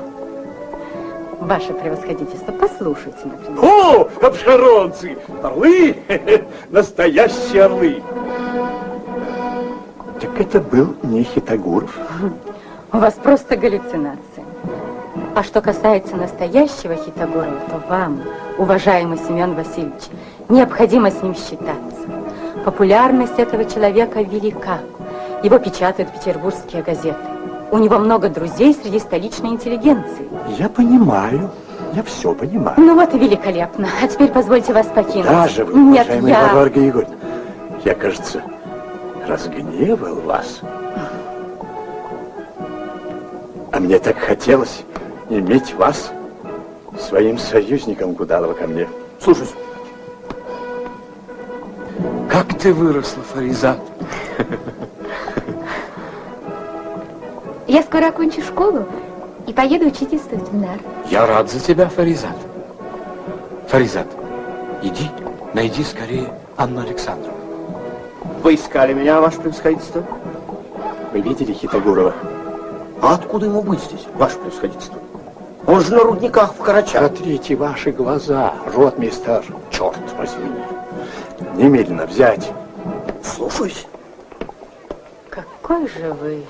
Ваше превосходительство, послушайте, например. О, обшаронцы! Орлы! Настоящие орлы! Так это был не Хитогуров. У вас просто галлюцинации. А что касается настоящего Хитогорова, то вам, уважаемый Семен Васильевич, необходимо с ним считаться. Популярность этого человека велика. Его печатают петербургские газеты. У него много друзей среди столичной интеллигенции. Я понимаю. Я все понимаю. Ну вот и великолепно. А теперь позвольте вас покинуть. Даже вы, Нет, уважаемая я... Варвара Григорьевна, я, кажется, разгневал вас. А мне так хотелось иметь вас своим союзником, Гудалова, ко мне. Слушаюсь. Как ты выросла, Фаризат? Я скоро окончу школу и поеду учительствовать в НАР. Я рад за тебя, Фаризат. Фаризат, иди, найди скорее Анну Александровну. Вы искали меня, ваше превосходительство? Вы видели Хитогурова? А откуда ему быть здесь, ваше превосходительство? Он же на рудниках в Карачах. Сотрите ваши глаза, ротмистр. Черт возьми. Немедленно взять. Слушаюсь. Какой же вы...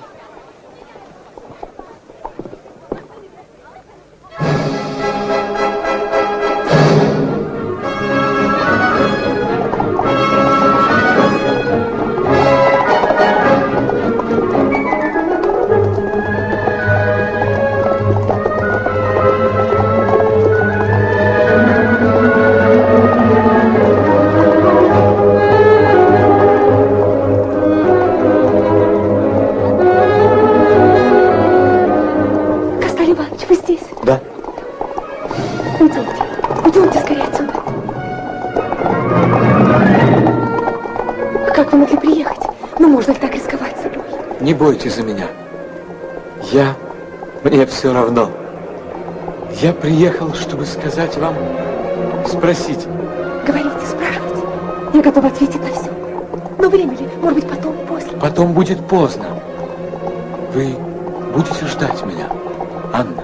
Идемте скорее отсюда. Как вы могли приехать? Ну, можно ли так рисковать собой? Не бойтесь за меня. Мне все равно. Я приехал, чтобы сказать вам, спросить. Говорите, спрашивайте. Я готова ответить на все. Но время ли? Может быть, потом, после? Потом будет поздно. Вы будете ждать меня, Анна?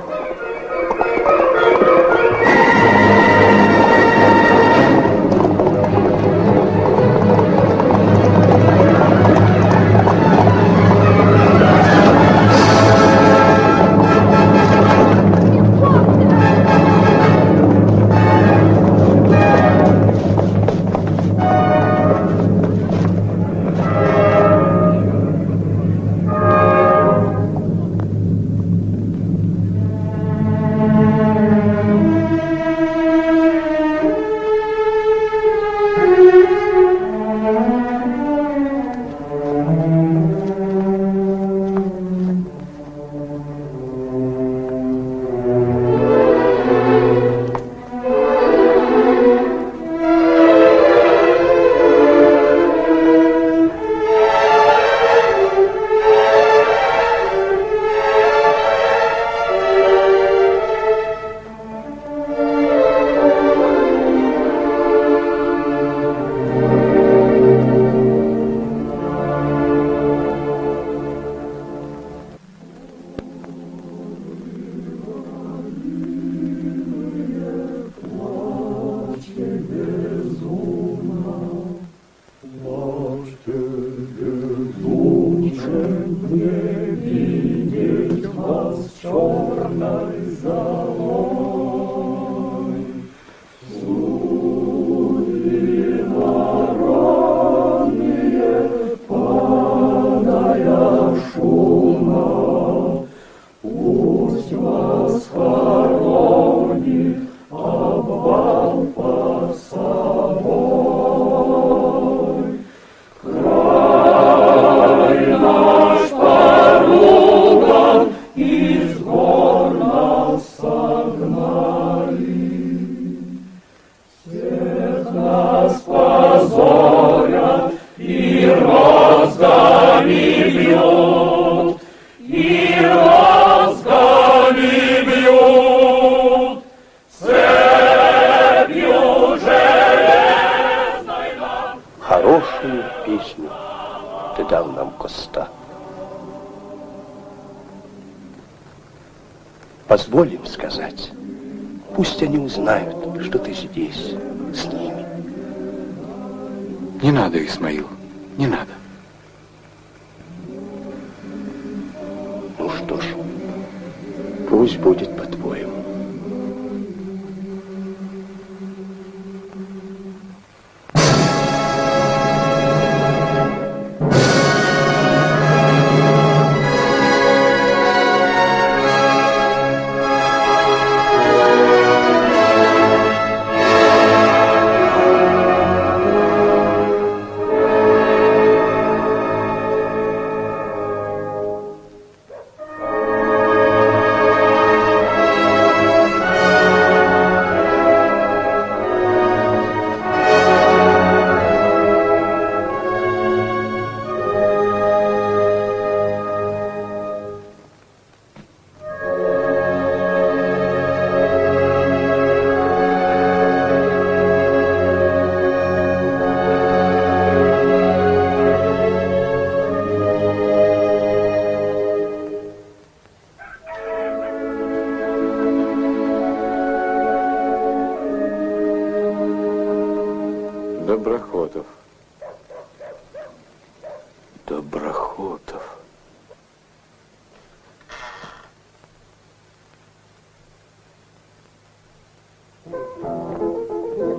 Позволь им сказать. Пусть они узнают, что ты здесь, с ними. Не надо, Исмаил, не надо. Ну что ж, пусть будет по-твоему.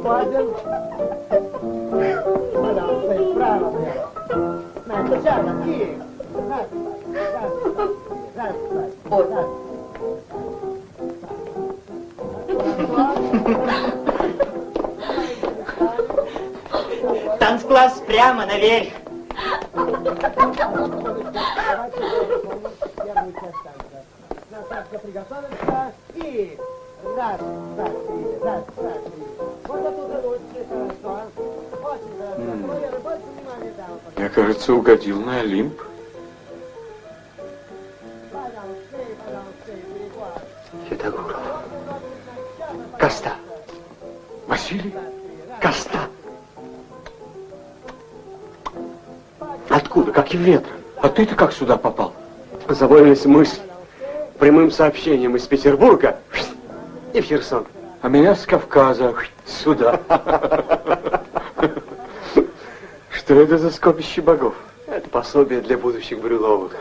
господин. Пожалуйста, и вправо, прямо. На, сначала, и... Раз, раз, раз, раз. Танцкласс прямо наверх. Насадка приготовится. И раз, раз, и раз, раз, и. Вот оттуда лучше, хорошо. Очень хорошо. Валера, больше внимания дал. Я, кажется, угодил на Олимп. Хитагуров. Коста. Василий? Коста. Откуда? Каким ветром? А ты-то как сюда попал? Заволились мы с прямым сообщением из Петербурга и в Херсон. А меня с Кавказа сюда. Что это за скопище богов? Это пособие для будущих Брюловых.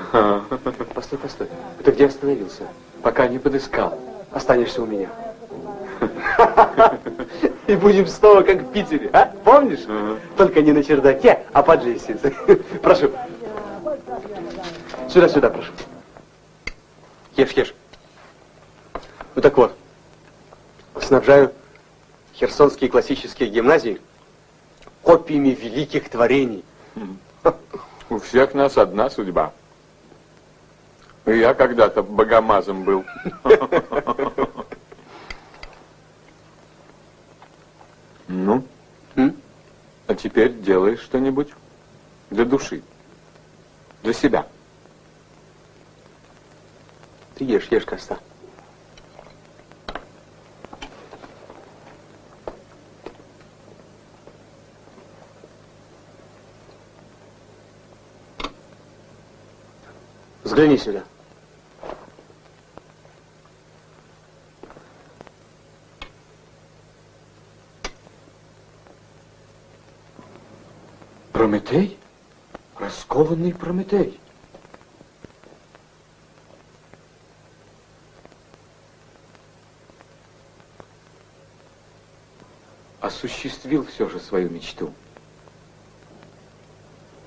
Постой, постой. Ты где остановился? Пока не подыскал. Останешься у меня. И будем снова как в Питере, а? Помнишь? Только не на чердаке, а под лестницей. Прошу. Сюда, сюда, прошу. Ешь, ешь. Ну так вот. Снабжаю херсонские классические гимназии копиями великих творений. У всех нас одна судьба. И я когда-то богомазом был. Ну? А теперь делай что-нибудь для души. Для себя. Ты ешь, ешь, Коста. Взгляни сюда. Прометей? Раскованный Прометей. Осуществил все же свою мечту.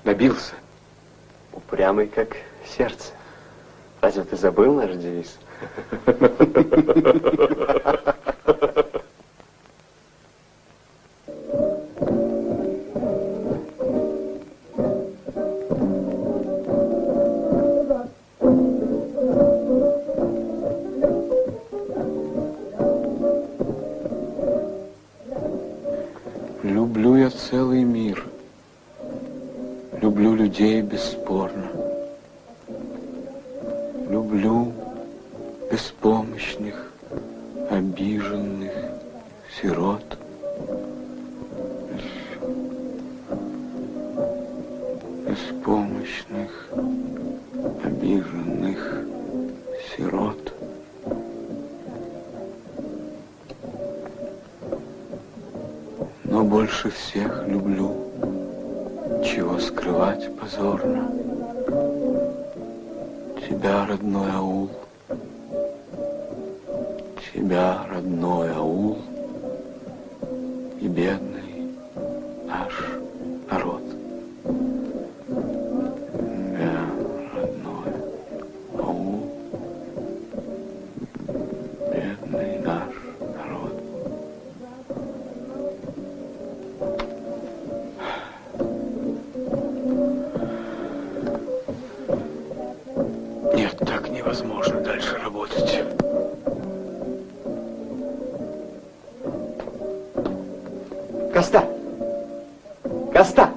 Добился. Упрямый, как сердце. Разве ты забыл наш девиз? Люблю я целый мир. Люблю людей бесспорно. Люблю беспомощных, обиженных, сирот. Беспомощных, обиженных, сирот. Но больше всех люблю, чего скрывать позорно. Тебя, родной аул, тебя, родной аул, и бедный наш народ. Тебя, родной аул, бедный наш народ. Нет, так невозможно дальше работать. Коста! Коста!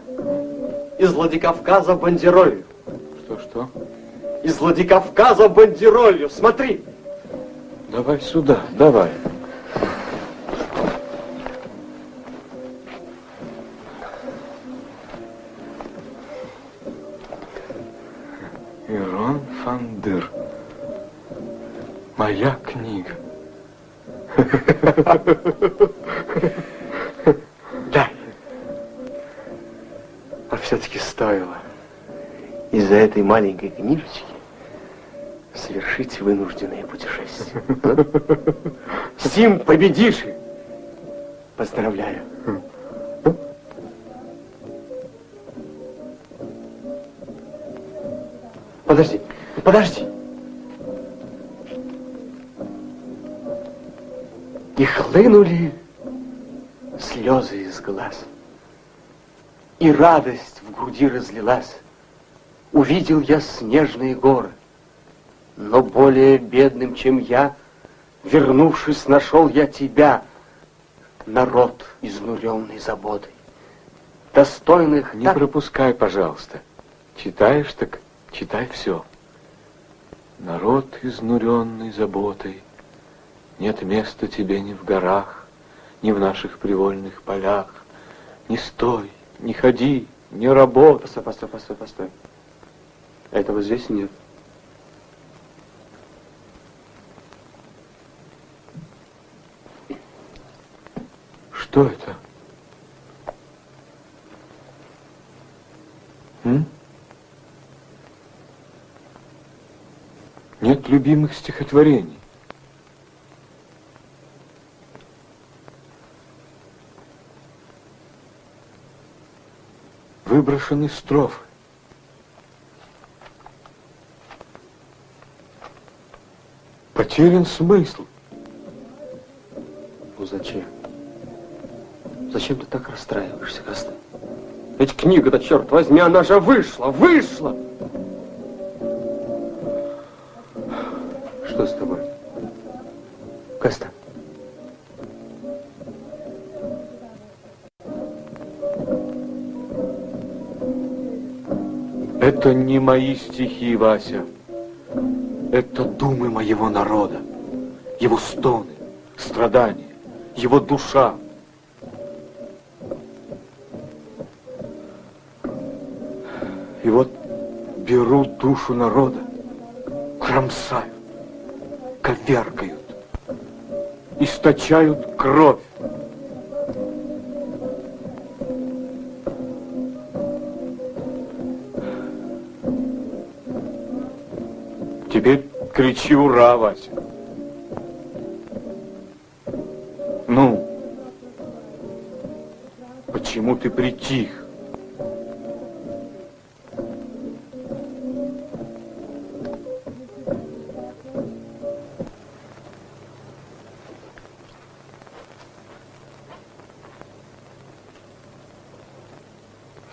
Из Владикавказа бандеролью. Что? Из Владикавказа бандеролью. Смотри! Давай сюда, давай. Ирон Фандыр. Моя книга. Дай. А все-таки стоило из-за этой маленькой книжечки совершить вынужденное путешествие. Сим победишь. Поздравляю. Подожди, подожди. И хлынули слезы из глаз, и радость в груди разлилась. Увидел я снежные горы, но более бедным, чем я, вернувшись, нашел я тебя, народ, изнуренный заботой. Достойных... Не пропускай, пожалуйста. Читаешь, так читай все. Народ, изнуренный заботой, нет места тебе ни в горах, ни в наших привольных полях. Не стой, не ходи, не работай. Постой. Этого здесь нет. Что это? Нет любимых стихотворений. Выброшены строфы. Потерян смысл. Ну зачем? Зачем ты так расстраиваешься, Костя? Ведь книга-то, черт возьми, она же вышла! Что с тобой? Коста. Это не мои стихи, Вася. Это думы моего народа. Его стоны, страдания, его душа. И вот берут душу народа, кромсают, коверкают, источают кровь. Теперь кричи «Ура!», Вася. Ну, почему ты притих?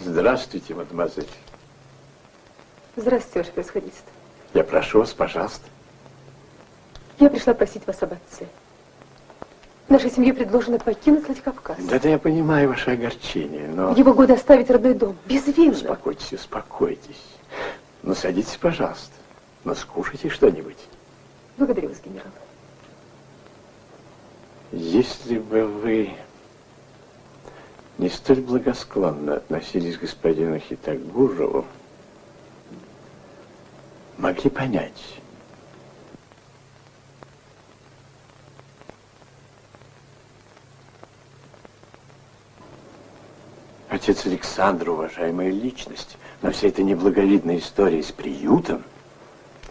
Здравствуйте, мадемуазель. Здравствуйте, ваше происходительство. Я прошу вас, пожалуйста. Я пришла просить вас об отце. Нашей семье предложено покинуть Владикавказ. Да, я понимаю ваше огорчение, но... В его годы оставить родной дом, безвинно. Успокойтесь, успокойтесь. Ну, садитесь, пожалуйста. Ну, скушайте что-нибудь. Благодарю вас, генерал. Если бы вы не столь благосклонно относились к господину Хитагурову, могли понять. Отец Александр, уважаемая личность, но вся эта неблаговидная история с приютом...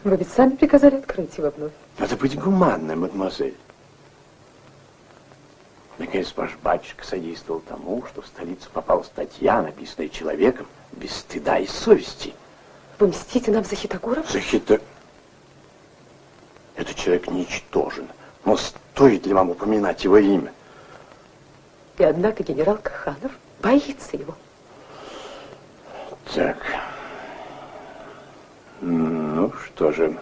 Вы ведь сами приказали открыть его вновь. Надо быть гуманной, мадемуазель. Наконец, ваш батюшка содействовал тому, что в столицу попала статья, написанная человеком без стыда и совести. Вы мстите нам за Хитагурова? За Хитагурова? Этот человек ничтожен. Но стоит ли вам упоминать его имя? И однако генерал Каханов боится его. Так. Ну, что же.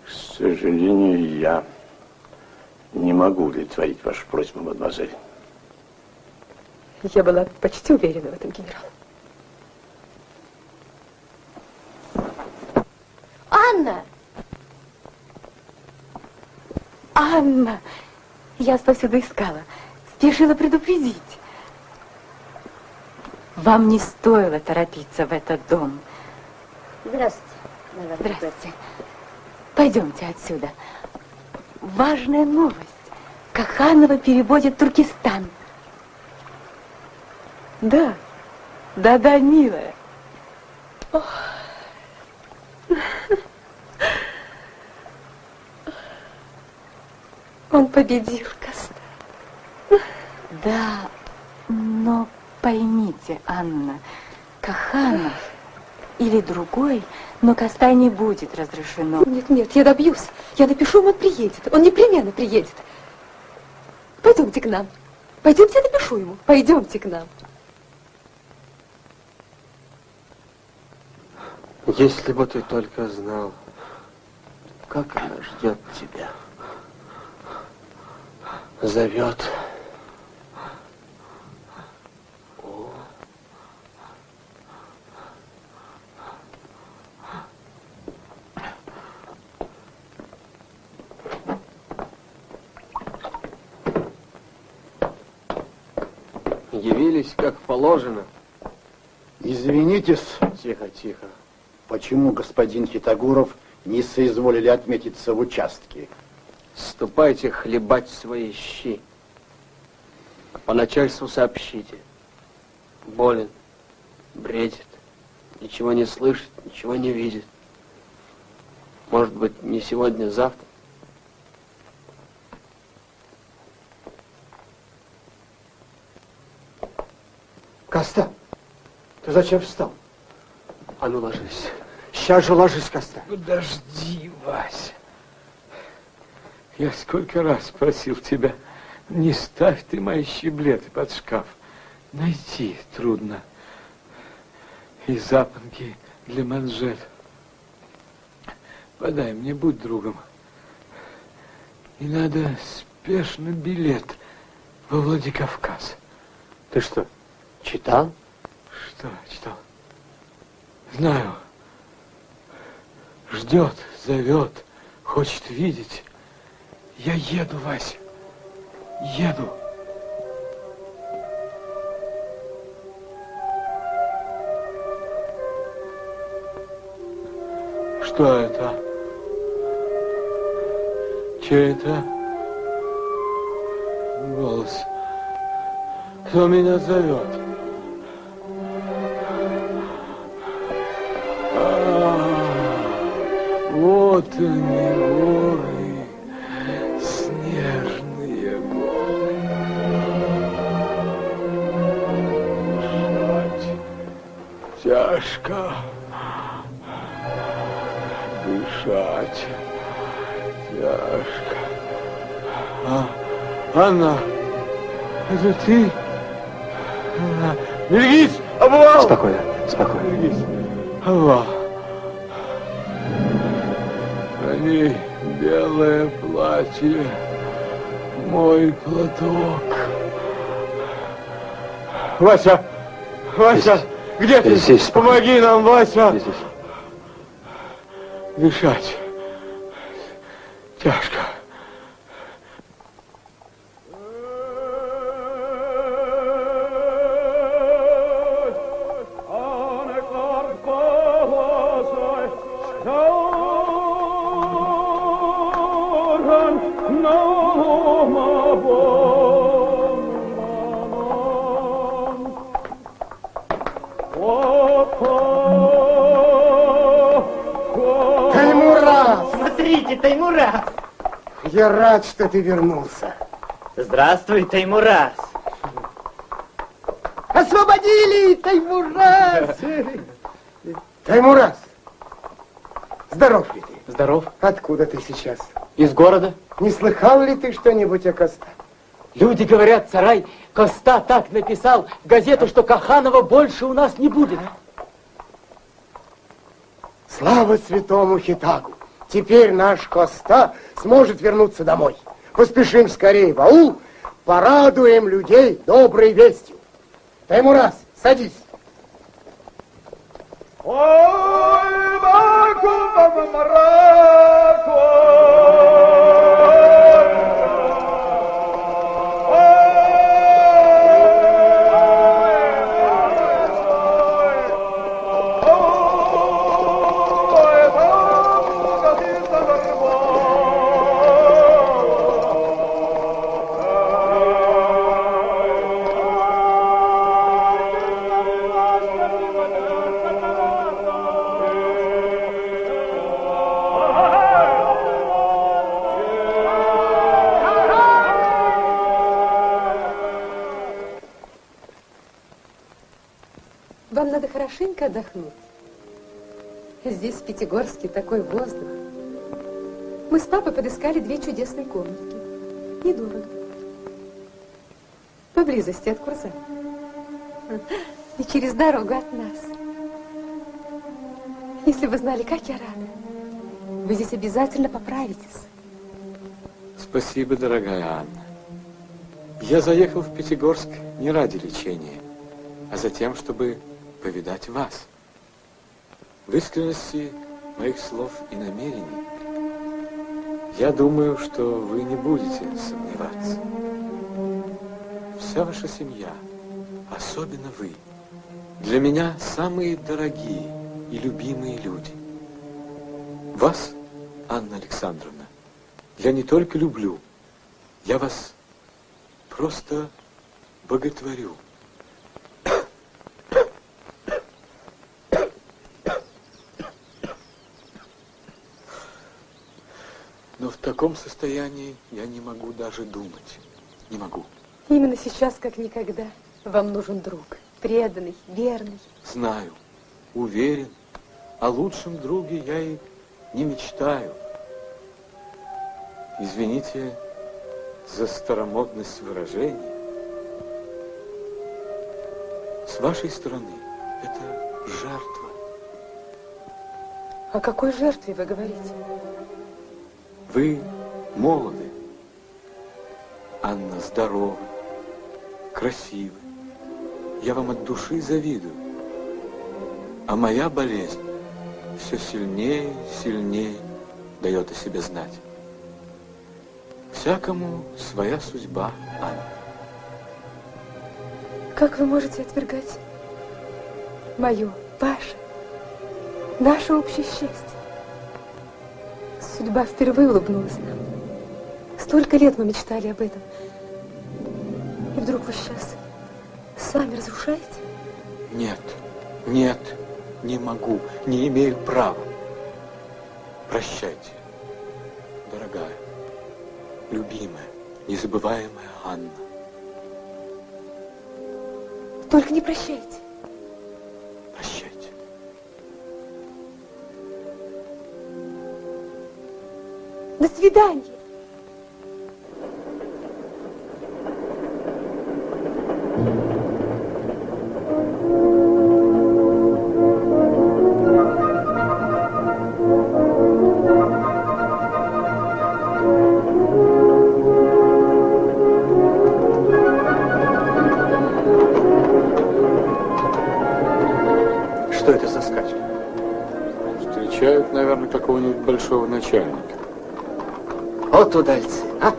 К сожалению, я не могу удовлетворить вашу просьбу, мадемуазель. Я была почти уверена в этом, генерал. Анна! Анна! Я вас повсюду искала. Спешила предупредить. Вам не стоило торопиться в этот дом. Здравствуйте. Здравствуйте. Пойдемте отсюда. Важная новость. Каханова переводит в Туркестан. Да. Да, милая. Он победил, Коста. Да, но поймите, Анна, Каханов или другой, но Костай не будет разрешено. Нет, нет, я добьюсь. Я напишу ему, он приедет. Он непременно приедет. Пойдемте к нам. Пойдемте, я напишу ему. Пойдемте к нам. Если бы ты только знал, как она ждет тебя. Зовет. Явились, как положено. Извинитесь. Тихо, тихо. Почему господин Хитагуров не соизволили отметиться в участке? Ступайте хлебать свои щи. По начальству сообщите. Болен, бредит, ничего не слышит, ничего не видит. Может быть, не сегодня, завтра. Коста, ты зачем встал? А ну ложись. Сейчас же ложись, Коста. Подожди, Вася. Я сколько раз просил тебя, не ставь ты мои щеблеты под шкаф. Найти трудно. И запонки для манжет. Подай мне, будь другом. И надо спешно билет во Владикавказ. Ты что, читал? Что читал? Знаю. Ждет, зовет, хочет видеть. Я еду, Вася. Еду. Что это? Чей это голос? Кто меня зовет? Вот они, горы, снежные горы. Дышать тяжко, дышать тяжко. Анна, это ты? Анна, берегись, обвал! Спокойно, спокойно. Берегись, обвал. На ней белое платье, мой платок. Вася! Вася! Здесь. Где ты? Здесь. Помоги нам, Вася! Здесь. Дышать. Тяжко. Таймураз! Смотрите, Таймураз! Я рад, что ты вернулся. Здравствуй, Таймураз! Освободили, Таймураз! Таймураз! Здоров ли ты? Здоров. Откуда ты сейчас? Из города. Не слыхал ли ты что-нибудь о Коста? Люди говорят, царай Коста так написал в газету, что Каханова больше у нас не будет. Слава святому Хитагу! Теперь наш Коста сможет вернуться домой. Поспешим скорее в аул, порадуем людей доброй вестью. Таймураз, садись. Ой, Марко, хорошенько отдохнуть. Здесь, в Пятигорске, такой воздух. Мы с папой подыскали 2 чудесные комнатки. Недорого. Поблизости от Курза. И через дорогу от нас. Если вы знали, как я рада. Вы здесь обязательно поправитесь. Спасибо, дорогая Анна. Я заехал в Пятигорск не ради лечения, а за тем, чтобы повидать вас. В искренности моих слов и намерений я думаю, что вы не будете сомневаться. Вся ваша семья, особенно вы, для меня самые дорогие и любимые люди. Вас, Анна Александровна, я не только люблю, я вас просто боготворю. Но в таком состоянии я не могу даже думать. Не могу. Именно сейчас, как никогда, вам нужен друг. Преданный, верный. Знаю, уверен, о лучшем друге я и не мечтаю. Извините за старомодность выражений. С вашей стороны это жертва. О какой жертве вы говорите? Вы молоды, Анна здоровы, красивы. Я вам от души завидую. А моя болезнь все сильнее и сильнее дает о себе знать. Всякому своя судьба, Анна. Как вы можете отвергать мое, ваше, наше общее счастье? Судьба впервые улыбнулась нам. Столько лет мы мечтали об этом. И вдруг вы сейчас сами разрушаете? Нет, нет, не могу, не имею права. Прощайте, дорогая, любимая, незабываемая Анна. Только не прощайте. Прощайте. До свидания. Что это за скачки? Встречают, наверное, какого-нибудь большого начальника. Вот удальцы, а?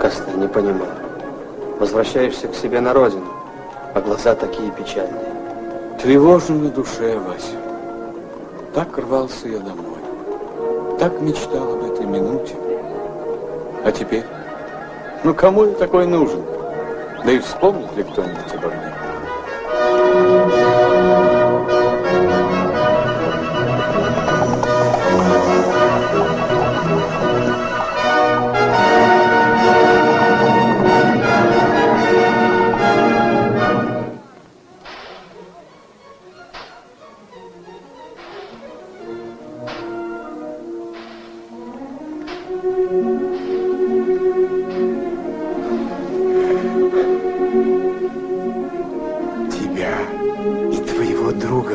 Коста, не понимаю. Возвращаешься к себе на родину, а глаза такие печальные. Тревожно на душе, Вася. Так рвался я домой. Так мечтал об этой минуте. А теперь? Ну, кому я такой нужен? Да и вспомнит ли кто-нибудь обо мне?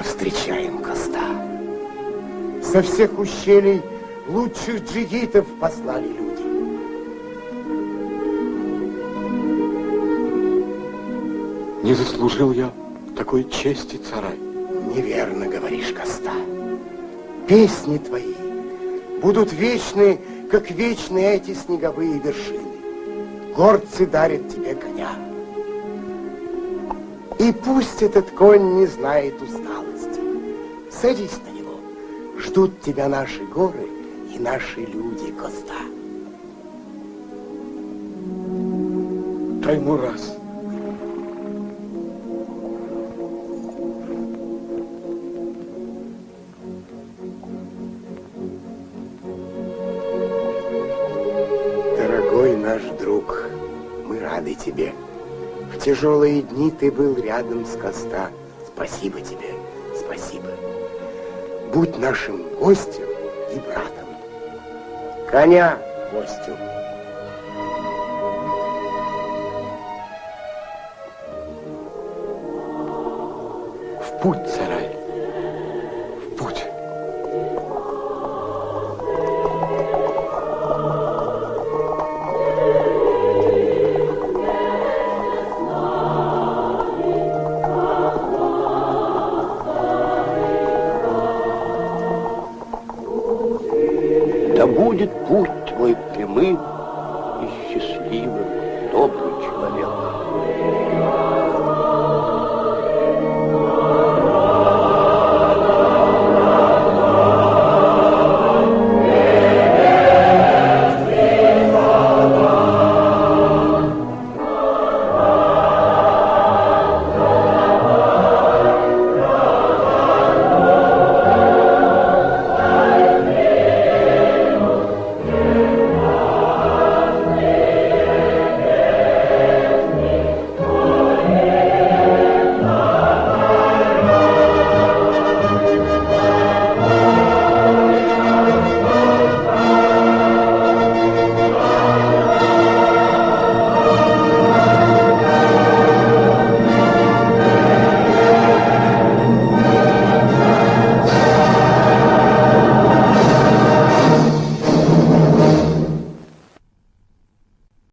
Встречаем, Коста. Со всех ущелий лучших джигитов послали люди. Не заслужил я такой чести, царай. Неверно говоришь, Коста. Песни твои будут вечны, как вечны эти снеговые вершины. Горцы дарят тебе коня. И пусть этот конь не знает усталости. Садись на него. Ждут тебя наши горы и наши люди, Коста. Таймураз. тебе. В тяжелые дни ты был рядом с Коста. Спасибо тебе, спасибо. Будь нашим гостем и братом. Коня гостю. В путь, царай. В путь. Да будет путь твой прямым и счастливым, добрый человек.